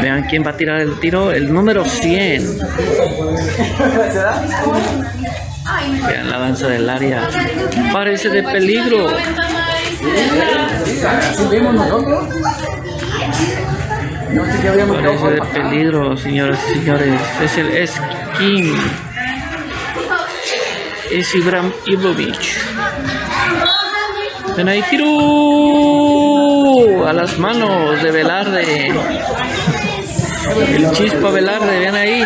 Vean quién va a tirar el tiro. El número 100. Vean la danza del área. Parece de peligro. Parece de peligro, señoras y señores. Es Kim. Es Ibram Ibrovich. Ven ahí, tiro a las manos de Velarde. El Chispa Velarde, ven ahí.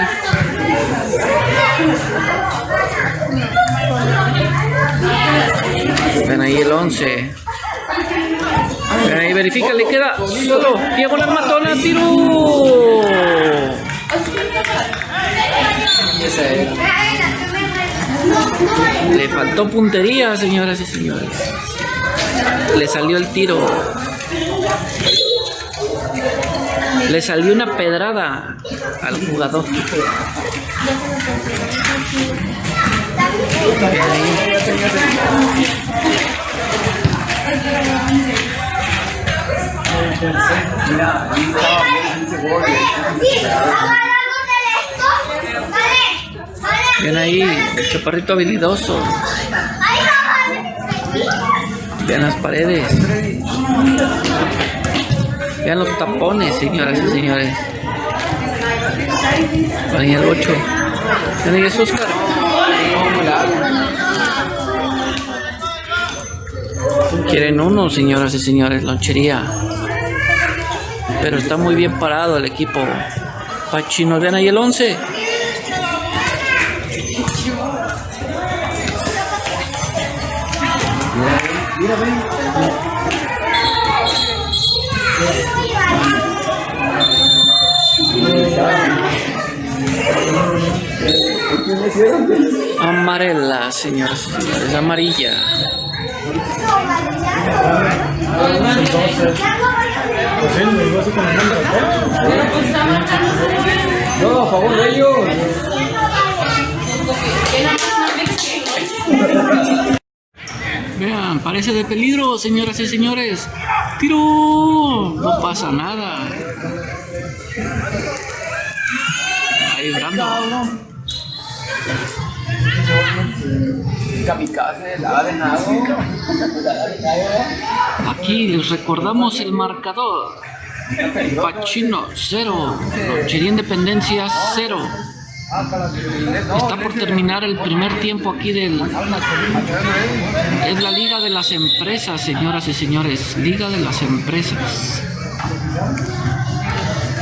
Ven ahí el 11. Ven ahí, verifica, le queda solo. Diagonal matona, tiro. Le faltó puntería, señoras y señores. Le salió el tiro. Le salió una pedrada al jugador. Ven ahí, el chaparrito habilidoso. Vean las paredes. Vean los tapones, señoras y señores. Ahí el 8. Ven ahí, es Oscar. Quieren uno, señoras y señores, lonchería. Pero está muy bien parado el equipo Pachinos. Vean ahí el 11. Amarela, señoras y señores, amarilla. Yo a favor de ellos. Vean, parece de peligro, señoras y señores. ¡Tiro! No pasa nada. Ahí Brando. Aquí les recordamos el marcador. Pachino 0, Lonchería Independencia 0. Está por terminar el primer tiempo aquí del... Es la Liga de las Empresas, señoras y señores. Liga de las Empresas.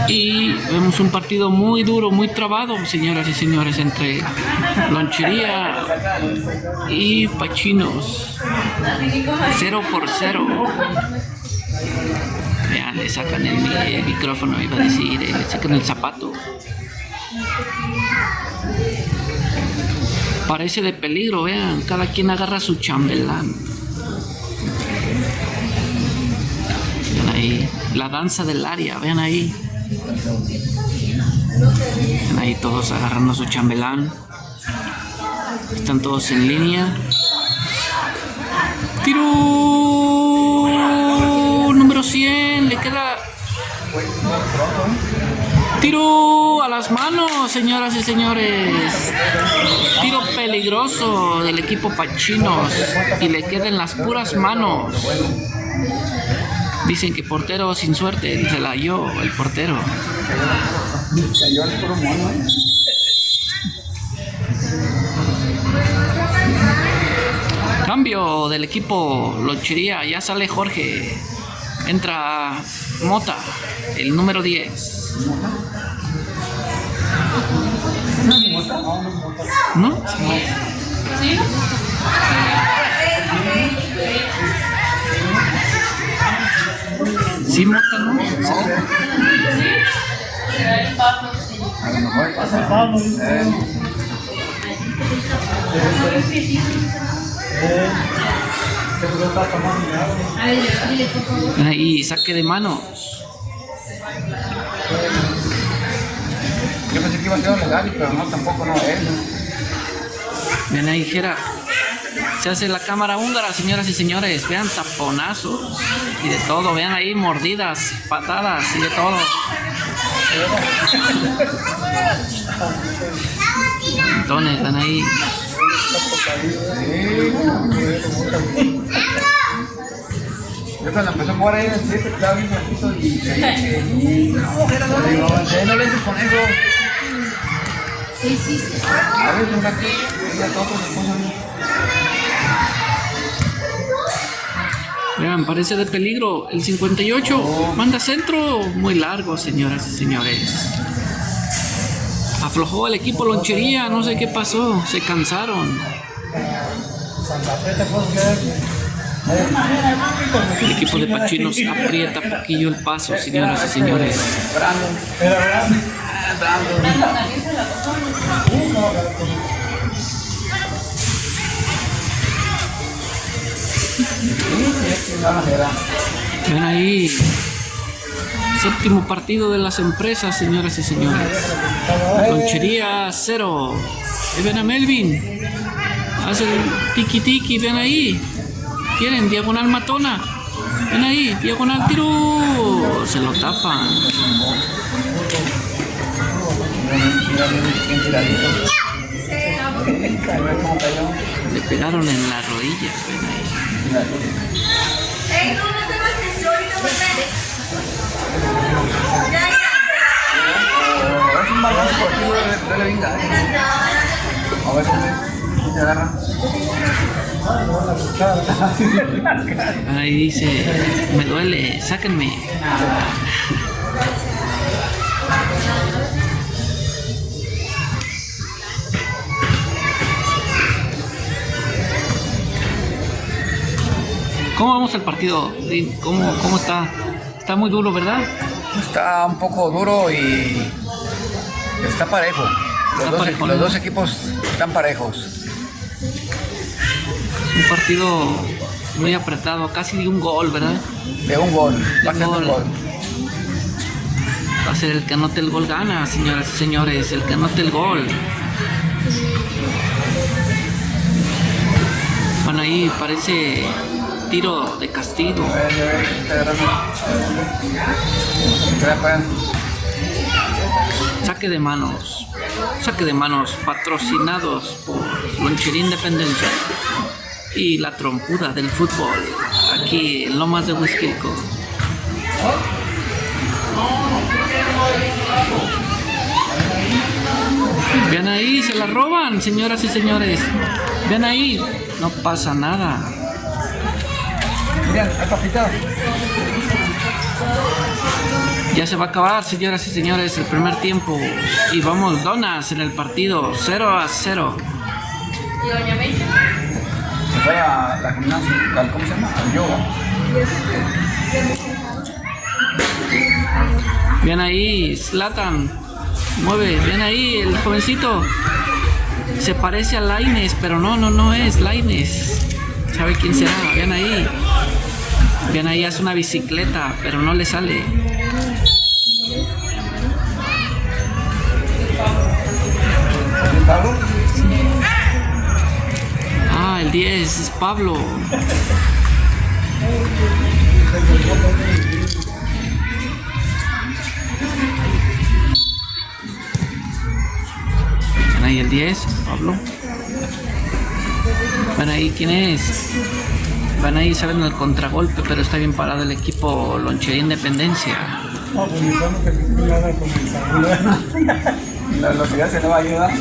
Y vemos un partido muy duro, muy trabado, señoras y señores, entre Lonchería y Pachinos. 0-0. Vean, le sacan el micrófono, iba a decir, le sacan el zapato. Parece de peligro, vean, cada quien agarra su chambelán. Vean ahí, la danza del área, vean ahí. Vean ahí todos agarrando su chambelán. Están todos en línea. Tiro número 100, le queda... Tiro a las manos, señoras y señores. Tiro peligroso del equipo Pachinos y le queda en las puras manos. Dicen que portero sin suerte, se la halló el portero. Cambio del equipo Lonchería, ya sale Jorge. Entra Mota, el número 10. ¿No? ¿Sí? Sí, Mota, ¿no? Ahí, saque de manos. Yo pensé que iba a ser legal, pero no, tampoco no es. Ven ahí, Jera. Se hace la cámara húngara, señoras y señores. Vean, taponazos y de todo. Vean ahí, mordidas, patadas y de todo. Entonces, ven ahí. Yo cuando empezó a jugar ahí en el 7, estaba bien bajito y no le entres con eso. ¿Qué hiciste? A ver, un aquí, ya todo se puso bien. Vean, parece de peligro. El 58 manda centro. Muy largo, señoras y señores. Aflojó el equipo Lonchería. No sé qué pasó. Se cansaron. El equipo de Pachinos aprieta poquillo el paso, señoras y señores. Ven ahí. Séptimo partido de las empresas, señoras y señores. Lonchería 0. Y ven a Melvin. Hace el tiki tiki, ven ahí. Quieren diagonal matona. Ven ahí, diagonal tiro. Se lo tapan. Le pegaron en la rodilla. Ven ahí. Es un balón por aquí, dale venga. A ver, Ahí dice, me duele, sáquenme. ¿Cómo vamos el partido? ¿Cómo está? Está muy duro, ¿verdad? Está un poco duro y está parejo. Los dos equipos están parejos. Es un partido muy apretado, casi de un gol, ¿verdad? De un gol. Va a ser un gol. Va a ser el que anote el gol gana, señoras y señores, el que anote el gol. Bueno, ahí parece tiro de castigo. Saque de manos patrocinados por Lonchería Independencia y la trompuda del fútbol, aquí en Lomas de Huixquilco. Vean ahí, se la roban, señoras y señores. Vean ahí, no pasa nada. Miren, hay papita. Ya se va a acabar, señoras y señores, el primer tiempo. Y vamos, donas en el partido, 0-0. ¿Y doña May? Se fue a la gimnasia, ¿cómo se llama? Al yoga. Bien ahí, Zlatan. Mueve, bien ahí, el jovencito. Se parece a Lainez, pero no es Lainez. ¿Sabe quién será? Vean ahí. Vean ahí, hace una bicicleta, pero no le sale. ¿Pablo? Ah, el 10 es Pablo. Vean ahí el 10, Pablo. Vean ahí quién es. Van ahí, saben el contragolpe, pero está bien parado el equipo Lonchería Independencia. La velocidad se le va a ayudar.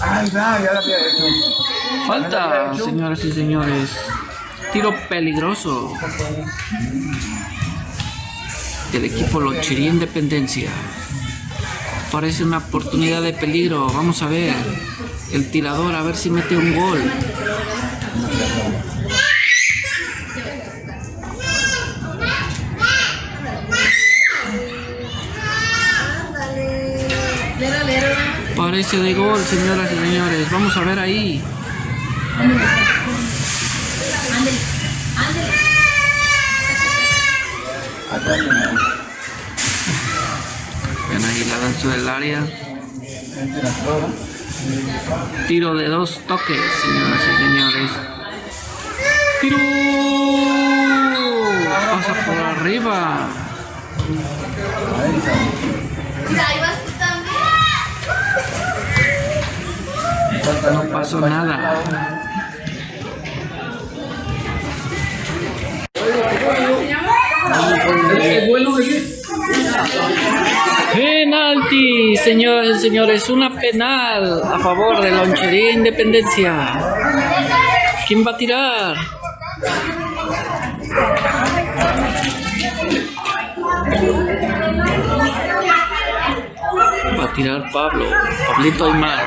Ay, ya lo había hecho. Falta, señoras y señores. Tiro peligroso del equipo Lonchería Independencia. Parece una oportunidad de peligro. Vamos a ver el tirador, a ver si mete un gol. Parece de gol, señoras y señores. Vamos a ver ahí. Ven ahí la danza del área. Tiro de 2 toques, señoras y señores. ¡Tiro! Pasa por arriba. No pasó nada. Penalti, señoras y señores, una penal a favor de Lonchería Independencia. ¿Quién va a tirar? Va a tirar Pablo, Pablito Aymar.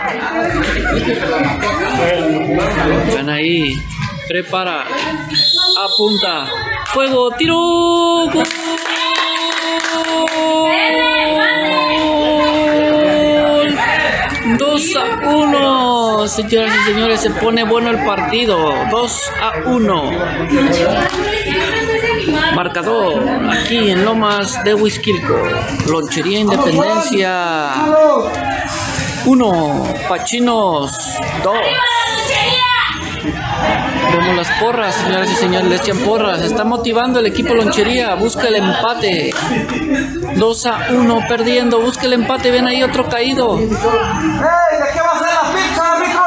Van ahí, prepara, apunta, fuego, tiro, gol. 2-1, señoras y señores, se pone bueno el partido. 2-1. Marcador aquí en Lomas de Huixquilco. Lonchería Independencia 1, Pachinos 2. Vemos las porras, señoras y señores, le echan porras. Está motivando el equipo Lonchería, busca el empate. 2-1 perdiendo, busca el empate. Ven ahí otro caído. ¡Ey! ¿De qué va a ser la pizza, rico?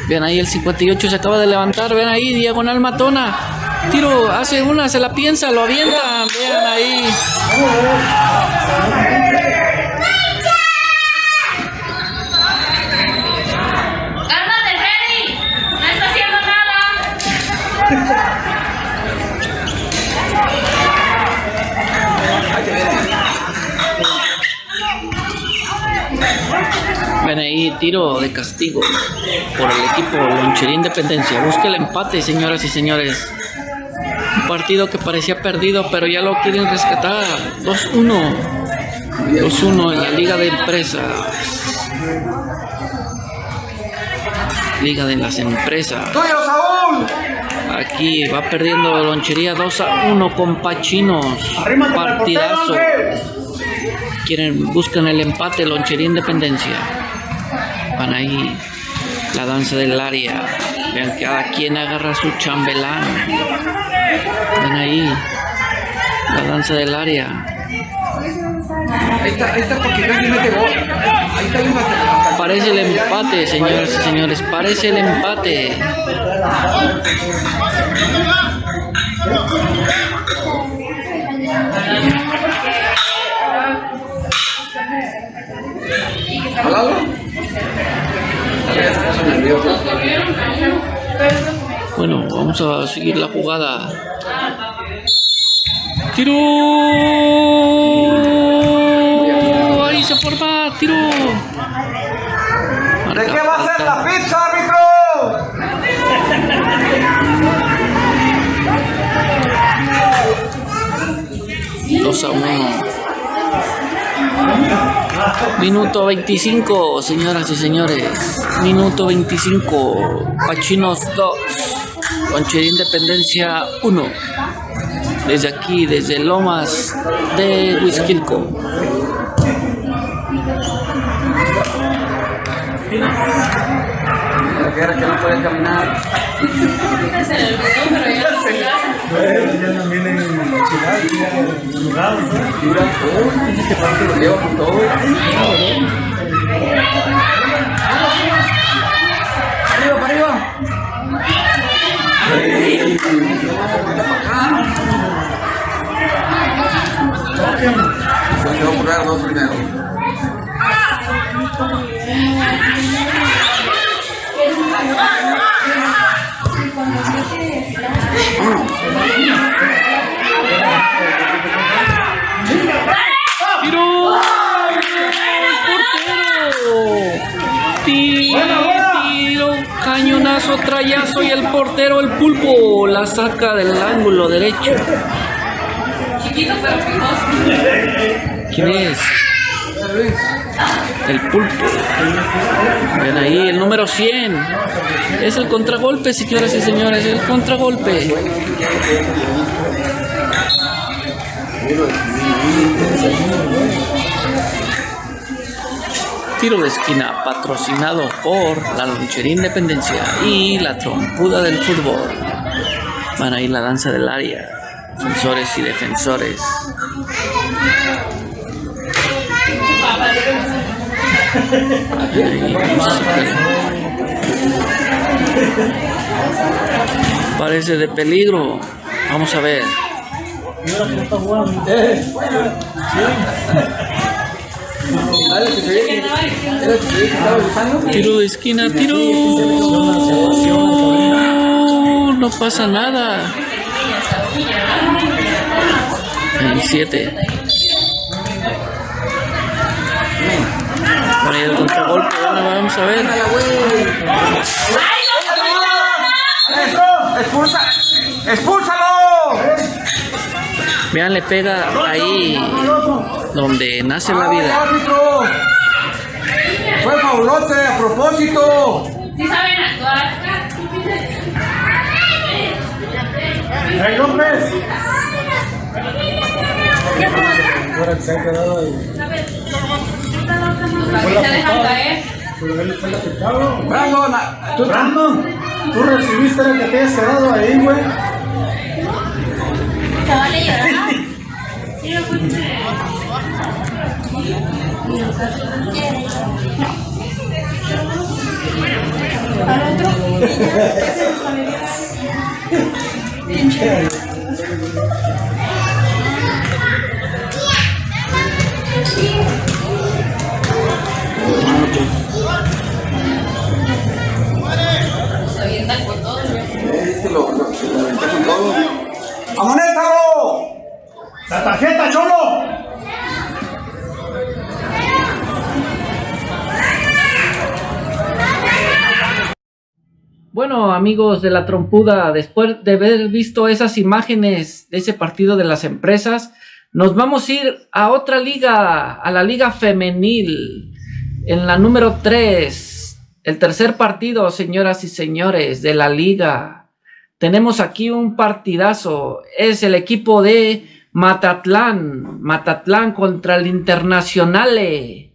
Ven ahí el 58 se acaba de levantar. Ven ahí, diagonal matona. Tiro, hace una, se la piensa, lo avienta. Vean ahí. ¡Cálmate, Freddy! ¡No está haciendo nada! Ven ahí, tiro de castigo por el equipo Lonchería Independencia. Busca el empate, señoras y señores. Un partido que parecía perdido, pero ya lo quieren rescatar. 2-1. 2-1 en la Liga de Empresas. Liga de las Empresas. Aquí va perdiendo Lonchería 2-1 con Pachinos. Partidazo. Buscan el empate, Lonchería Independencia. Van ahí, la danza del área. Vean, cada quien agarra su chambelán. Ven ahí, la danza del área. Ahí está porque casi mete gol. Ahí está el empate. Parece el empate, señoras y señores. Parece el empate. Bueno, vamos a seguir la jugada. Tiro. Ahí se forma. Tiro. ¿De qué va a ser la pizza, árbitro? 2-1. Minuto 25, señoras y señores. Minuto 25. Pachinos 2. Lonchería Independencia 1. Desde aquí, desde Lomas de Huizquilco. Que no puede caminar. Se le olvidó, pero ya no se casa. Ya también en Chilal, Este partido lo lleva con todo. Arriba, para arriba. Se va a jugar dos primero. ¡Tiro! ¡Portero! Tiro, cañonazo, trayazo y el portero, el pulpo, la saca del ángulo derecho. Chiquito pero picoso. ¿Quién es? El pulpo. Ven ahí, el número 100. Es el contragolpe, señoras y señores, el contragolpe. Tiro de esquina patrocinado por la Lonchería Independencia y la Trompuda del Fútbol. Van ahí la danza del área, defensores y defensores. Ahí, parece de peligro. Vamos a ver. Tiro de esquina, tiro. No pasa nada. El 7. Por ahí el contragolpe. Vamos a ver. ¡Expúlsalo! Vean, le pega ahí donde nace la vida. ¡Árbitro! ¡Fue faulote a propósito! Sí saben actuar. ¡Hey, López! Ahora que se ha quedado ahí. Para que se dejan caer. Brandon, tú recibiste la que te hayas quedado ahí, güey. ¿Te vale llorar? Sí, lo fuiste. ¿Al otro? bien chido. Se avientan con todo, ¡Amonéstalo! ¡La tarjeta, cholo! Bueno, amigos de la trompuda, después de haber visto esas imágenes de ese partido de las empresas, nos vamos a ir a otra liga, a la liga femenil, en la número 3, el tercer partido, señoras y señores, de la liga. Tenemos aquí un partidazo, es el equipo de Matatlán contra el Internazionale.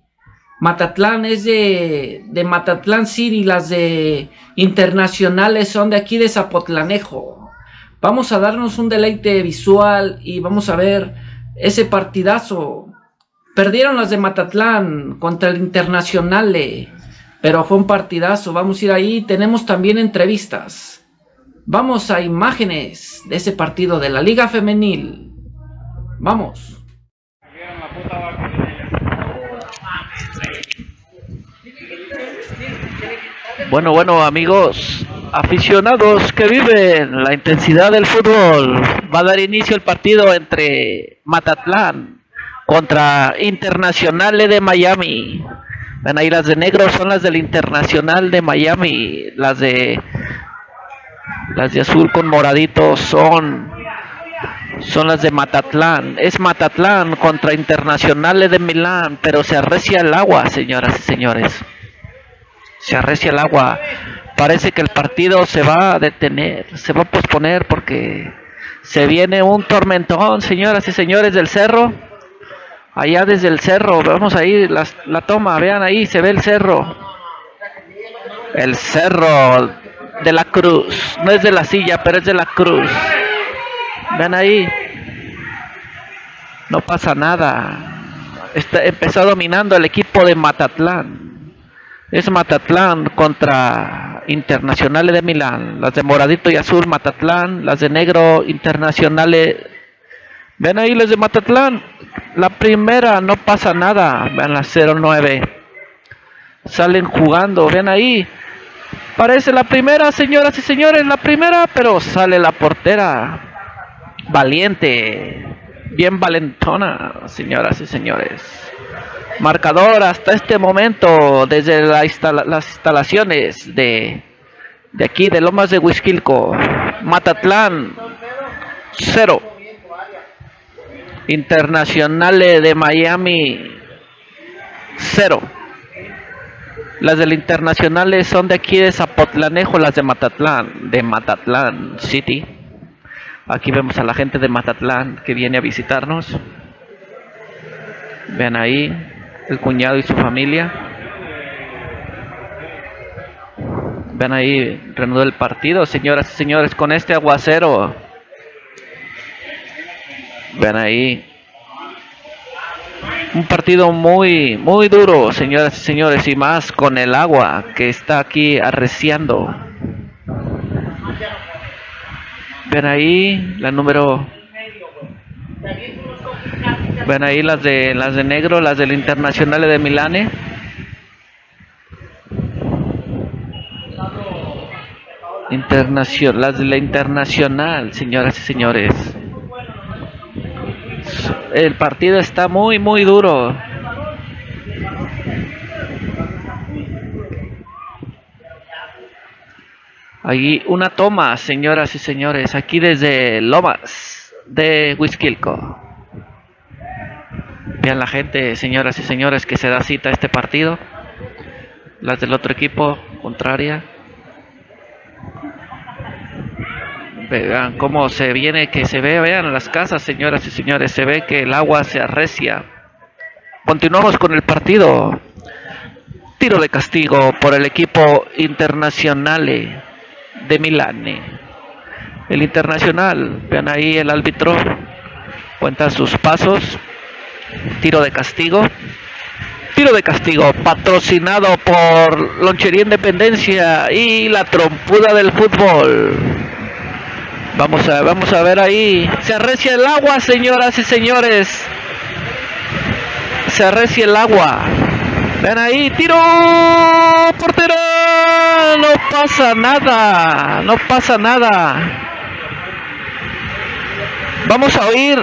Matatlán es de Matatlán City, las de Internacionales son de aquí de Zapotlanejo. Vamos a darnos un deleite visual y vamos a ver ese partidazo. Perdieron las de Matatlán contra el Internacionale, pero fue un partidazo. Vamos a ir ahí, tenemos también entrevistas. Vamos a imágenes de ese partido de la Liga Femenil. Vamos. Bueno, amigos, aficionados que viven la intensidad del fútbol, va a dar inicio el partido entre Matatlán contra Internazionale de Miami. Ven ahí, las de negro son las del Internacional de Miami, las de azul con moradito son las de Matatlán. Es Matatlán contra Internazionale de Milán, pero se arrecia el agua, señoras y señores. Se arrecia el agua. Parece que el partido se va a detener, se va a posponer porque se viene un tormentón, señoras y señores del cerro. Allá desde el cerro, vamos ahí, la toma, vean ahí, se ve el cerro. El cerro de la Cruz, no es de la Silla, pero es de la Cruz. Vean ahí, no pasa nada. Empezó dominando el equipo de Matatlán. Es Matatlán contra Internazionale de Milán. Las de moradito y azul Matatlán, las de negro Internazionale. Ven ahí las de Matatlán. La primera no pasa nada. Ven las 09. Salen jugando, ven ahí. Parece la primera, señoras y señores, la primera, pero sale la portera. Valiente. Bien valentona, señoras y señores. Marcador hasta este momento desde las instalaciones de aquí de Lomas de Huixquilco. Matatlán 0, Internazionale de Miami 0. Las del Internacionales son de aquí de Zapotlanejo, las de Matatlán City. Aquí vemos a la gente de Matatlán que viene a visitarnos. Vean ahí el cuñado y su familia. Ven ahí, reanudó el partido, señoras y señores, con este aguacero. Ven ahí. Un partido muy duro, señoras y señores, y más con el agua que está aquí arreciando. Ven ahí la número. Ven ahí las de negro, las del Internazionale de Milane. Las de la Internacional, señoras y señores. El partido está muy duro. Ahí una toma, señoras y señores, aquí desde Lomas de Huixquilco. Vean la gente, señoras y señores, que se da cita a este partido. Las del otro equipo, contraria. Vean cómo se viene, que se ve, vean las casas, señoras y señores, se ve que el agua se arrecia. Continuamos con el partido. Tiro de castigo por el equipo Internazionale de Milane. El Internacional, vean ahí el árbitro, cuenta sus pasos. Tiro de castigo. Tiro de castigo patrocinado por Lonchería Independencia y la Trompuda del Fútbol. Vamos a ver ahí. Se arrecia el agua, señoras y señores. Se arrecia el agua. Ven ahí, tiro. Portero. No pasa nada. No pasa nada. Vamos a oír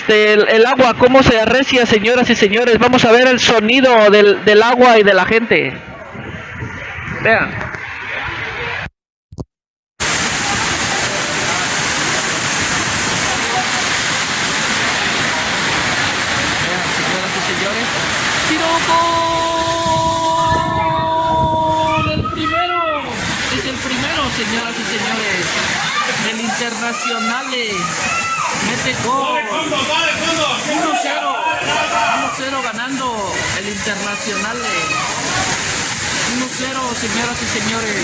el agua, cómo se arrecia, señoras y señores. Vamos a ver el sonido del agua y de la gente. Vean. Señoras y señores, el Internacionales mete gol. 1-0 ganando el Internacionales. 1-0, señoras y señores,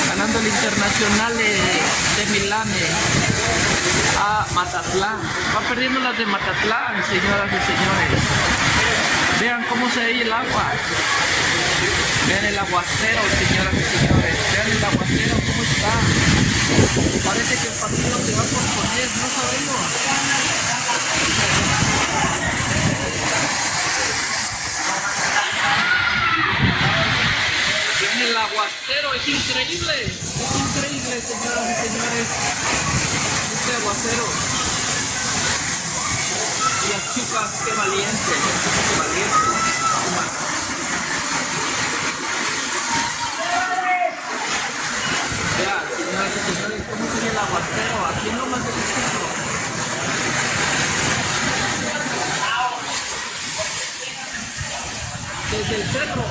ganando el Internacionales de Milán a Matatlán. Va perdiendo las de Matatlán, señoras y señores. Vean cómo se ve el agua. Vean el aguacero, señoras y señores. Vean el aguacero, cómo está. Parece que el partido se va a posponer, no sabemos. Vean el aguacero, es increíble. Es increíble, señoras y señores. Este aguacero. Y las chicas, qué valientes. Qué valientes. ¿Cómo sería el aguacero? Aquí no más del centro. Desde el cerro.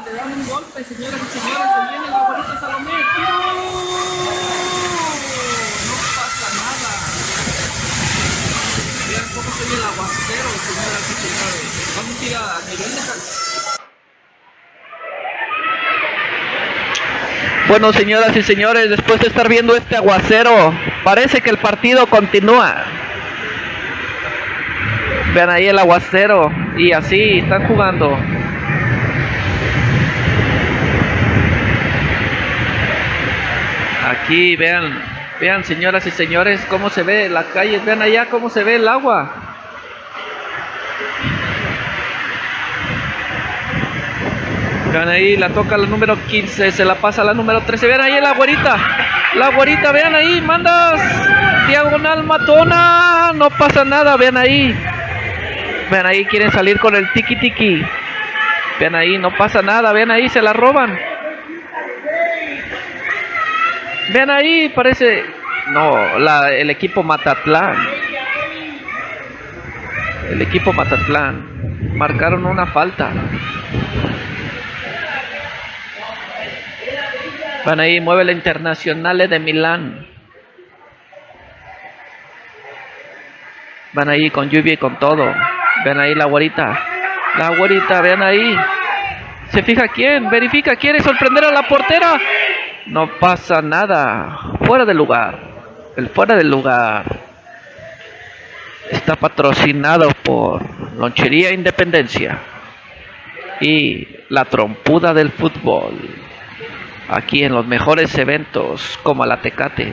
Le dan un golpe, señoras y señores. Se viene la abuelita Salomé. ¡Tiro! No pasa nada. Vean cómo sería el aguacero, señoras y señores. Vamos a ir a nivel de Bueno, señoras y señores, después de estar viendo este aguacero, parece que el partido continúa. Vean ahí el aguacero, y así están jugando. Aquí, vean, señoras y señores, cómo se ve la calle. Vean allá cómo se ve el agua. Vean ahí, la toca la número 15, se la pasa a la número 13. Vean ahí la güerita, vean ahí, mandas. Diagonal matona, no pasa nada, vean ahí, quieren salir con el tiki tiki. Vean ahí, no pasa nada, vean ahí, se la roban. Vean ahí, parece, no, el equipo Matatlán. Marcaron una falta. Van ahí, mueve la Internacional de Milán. Van ahí con lluvia y con todo. Ven ahí la güerita, vean ahí. Se fija quién, verifica, quiere sorprender a la portera. No pasa nada. Fuera del lugar. El fuera del lugar está patrocinado por Lonchería Independencia y la trompuda del fútbol. Aquí en los mejores eventos como la Tecate,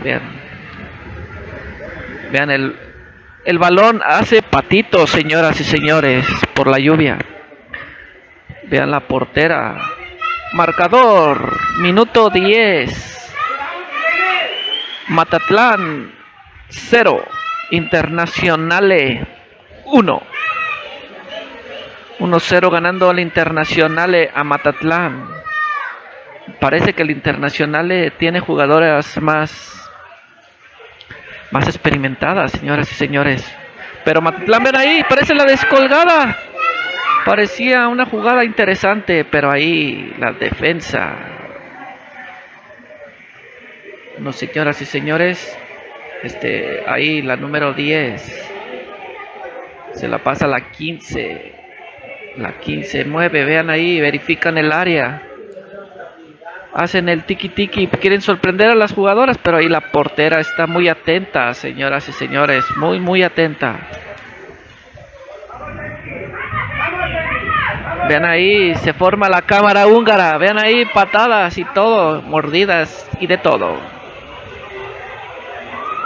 vean el balón hace patitos, señoras y señores, por la lluvia. Vean la portera. Marcador, minuto 10. Matatlán 0, Internacionale 1. 1-0 ganando al Internacionale a Matatlán. Parece que el Internacional tiene jugadoras más experimentadas, señoras y señores. Pero Matatlán, ven ahí, parece la descolgada. Parecía una jugada interesante, pero ahí la defensa. No, señoras y señores, ahí la número 10 se la pasa a la 15. La 15 mueve, vean ahí, verifican el área. Hacen el tiki tiki, quieren sorprender a las jugadoras, pero ahí la portera está muy atenta, señoras y señores, muy atenta. Vean ahí, se forma la cámara húngara, vean ahí patadas y todo, mordidas y de todo.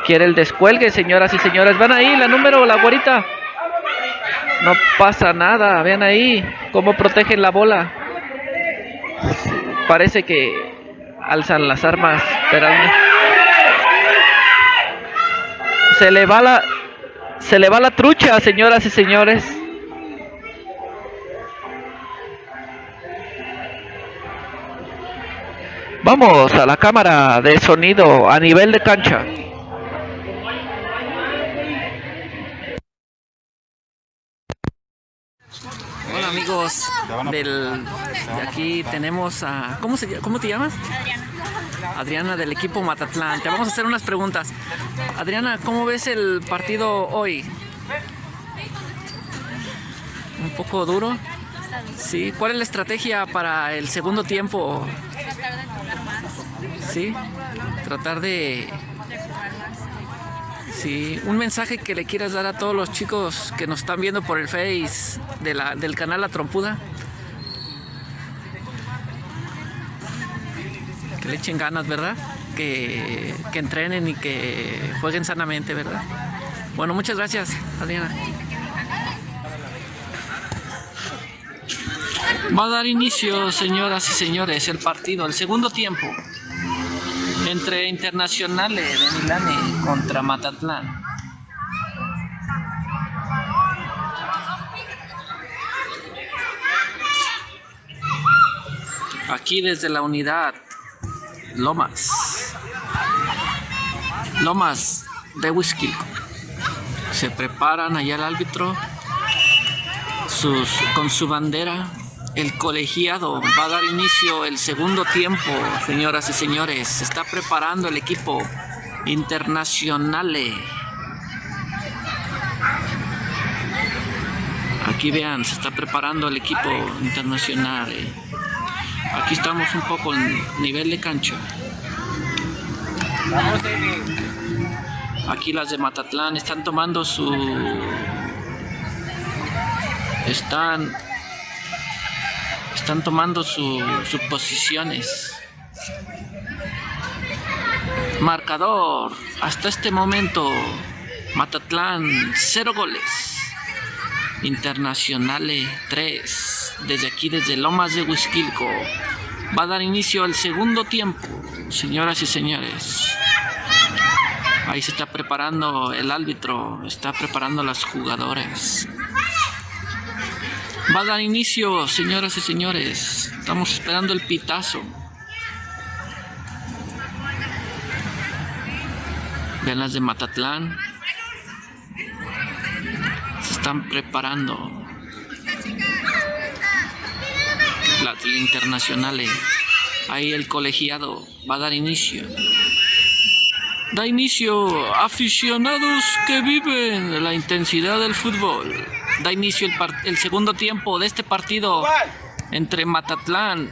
Quiere el descuelgue, señoras y señores. Van ahí, la número, la güerita. No pasa nada, vean ahí cómo protegen la bola. Parece que alzan las armas, esperando. Se le va la trucha, señoras y señores. Vamos a la cámara de sonido a nivel de cancha. Hola amigos de aquí tenemos a ¿cómo te llamas? Adriana del equipo Matatlán. Te vamos a hacer unas preguntas. Adriana, ¿cómo ves el partido hoy? Un poco duro. Sí. ¿Cuál es la estrategia para el segundo tiempo? Sí. Tratar de Sí, un mensaje que le quieras dar a todos los chicos que nos están viendo por el Face del canal La Trompuda. Que le echen ganas, ¿verdad? Que entrenen y que jueguen sanamente, ¿verdad? Bueno, muchas gracias, Adriana. Va a dar inicio, señoras y señores, el partido, el segundo tiempo entre Internazionale de Milano contra Matatlán. Aquí desde la unidad Lomas de Huixquilco. Se preparan allá el árbitro con su bandera. El colegiado va a dar inicio el segundo tiempo, señoras y señores. Se está preparando el equipo Internazionale. Aquí vean, se está preparando el equipo Internazionale. Aquí estamos un poco en nivel de cancha. Aquí las de Matatlán están tomando están tomando sus posiciones. Marcador hasta este momento: Matatlán 0 goles, Internazionale 3. Desde aquí, desde Lomas de Huixquilco, va a dar inicio al segundo tiempo, señoras y señores. Ahí se está preparando el árbitro, está preparando las jugadoras. Va a dar inicio, señoras y señores. Estamos esperando el pitazo. Vean las de Matatlán. Se están preparando. Las del Internazionale. Ahí el colegiado va a dar inicio. Da inicio, aficionados que viven la intensidad del fútbol. Da inicio el segundo tiempo de este partido entre Matatlán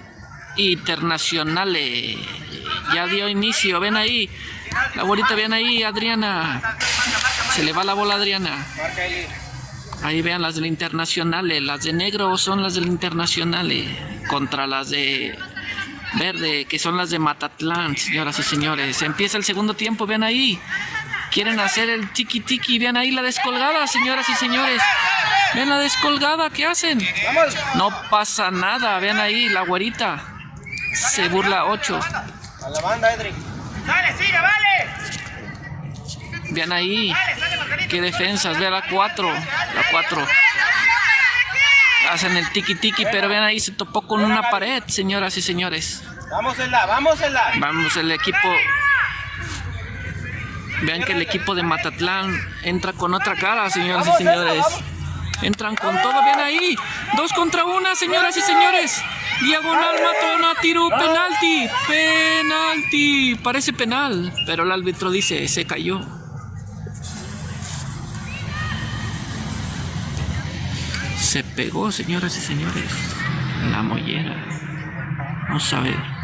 e Internazionale. Ya dio inicio, ven ahí, la bolita, ven ahí, Adriana. Se le va la bola a Adriana. Ahí vean las del Internazionale. Las de negro son las del Internazionale contra las de verde, que son las de Matatlán, señoras y señores. Empieza el segundo tiempo, vean ahí. Quieren hacer el tiki tiki, vean ahí la descolgada, señoras y señores. Ven la descolgada, ¿qué hacen? No pasa nada, vean ahí, la güerita. Se burla 8. A la banda, Edric. ¡Sale, sigue, vale! Vean ahí, qué defensas, vean la 4. La 4. Hacen el tiki tiki, pero vean ahí, se topó con una pared, señoras y señores. Vamos el equipo. Vean que el equipo de Matatlán entra con otra cara, señoras y señores. Entran con todo, vean ahí. 2 contra 1, señoras y señores. Diagonal, matona, tiro, penalti. Penalti. Parece penal, pero el árbitro dice, se cayó. Se pegó, señoras y señores, la mollera. Vamos a ver.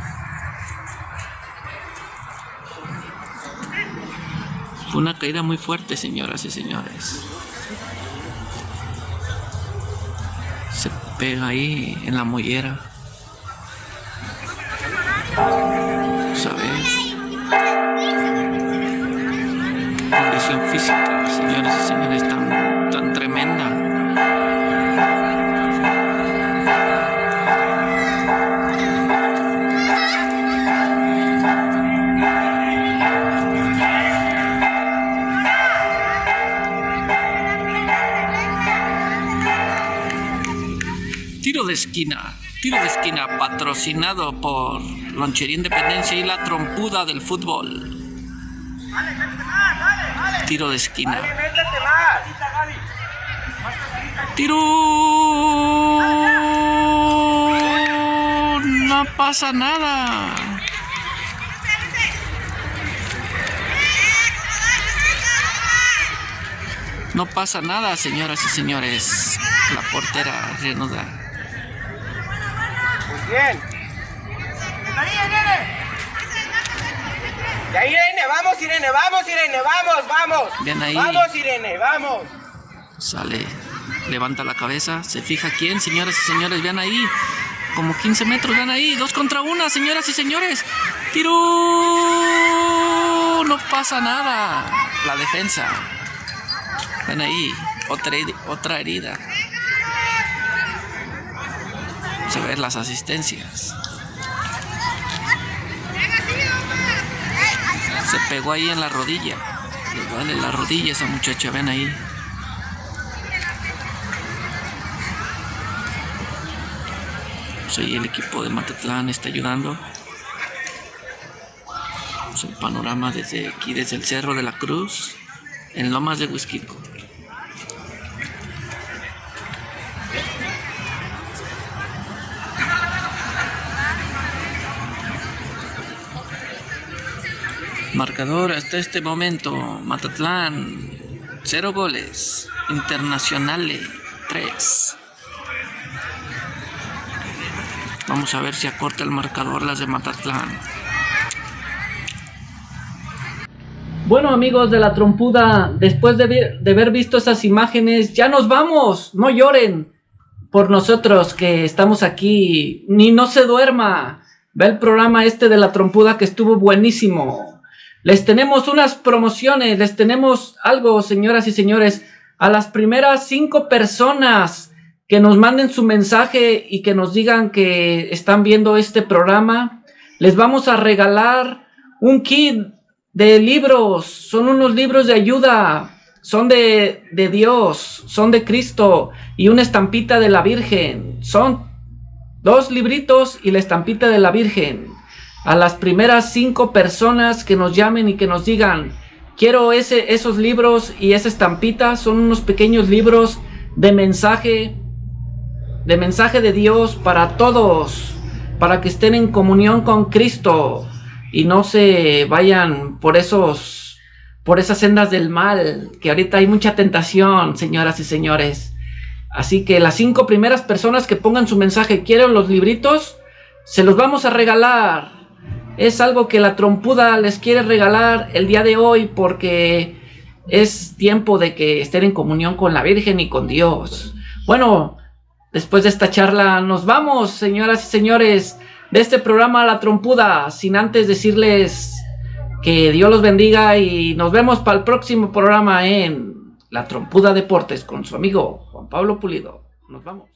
Fue una caída muy fuerte, señoras y señores. Se pega ahí en la mollera. Vamos a ver. preparación física, señores y señores, tan tremenda. Tiro de esquina patrocinado por Lonchería Independencia y la trompuda del fútbol. Tiro de esquina. Tiro. No pasa nada. No pasa nada, señoras y señores. La portera reanuda. Bien. Ya Irene, vamos Irene, vamos. Bien ahí. Vamos Irene, vamos. Sale, levanta la cabeza, se fija quién, señoras y señores, vean ahí. Como 15 metros, vean ahí, 2 contra 1, señoras y señores. Tiro. No pasa nada. La defensa. Ven ahí, otra herida. Se ven las asistencias. Se pegó ahí en la rodilla. Le duele la rodilla a esa muchacha, ven ahí. Pues ahí el equipo de Matatlán está ayudando. Pues el panorama desde aquí, desde el Cerro de la Cruz, en Lomas de Huixquilucan. Marcador hasta este momento, Matatlán 0 goles, Internacionales 3. Vamos a ver si acorta el marcador las de Matatlán. Bueno, amigos de la trompuda, después de haber visto esas imágenes, ya nos vamos. No lloren por nosotros que estamos aquí, ni no se duerma. Ve el programa este de la trompuda que estuvo buenísimo. Les tenemos unas promociones, les tenemos algo, señoras y señores. A las primeras 5 personas que nos manden su mensaje y que nos digan que están viendo este programa, les vamos a regalar un kit de libros. Son unos libros de ayuda, son de Dios, son de Cristo y una estampita de la Virgen. Son 2 libritos y la estampita de la Virgen. A las primeras 5 personas que nos llamen y que nos digan, quiero esos libros y esa estampita, son unos pequeños libros de mensaje de Dios para todos, para que estén en comunión con Cristo y no se vayan por esas sendas del mal, que ahorita hay mucha tentación, señoras y señores. Así que las 5 primeras personas que pongan su mensaje, quiero los libritos, se los vamos a regalar. Es algo que la trompuda les quiere regalar el día de hoy porque es tiempo de que estén en comunión con la Virgen y con Dios. Bueno, después de esta charla nos vamos, señoras y señores, de este programa La Trompuda, sin antes decirles que Dios los bendiga y nos vemos para el próximo programa en La Trompuda Deportes con su amigo Juan Pablo Pulido. Nos vamos.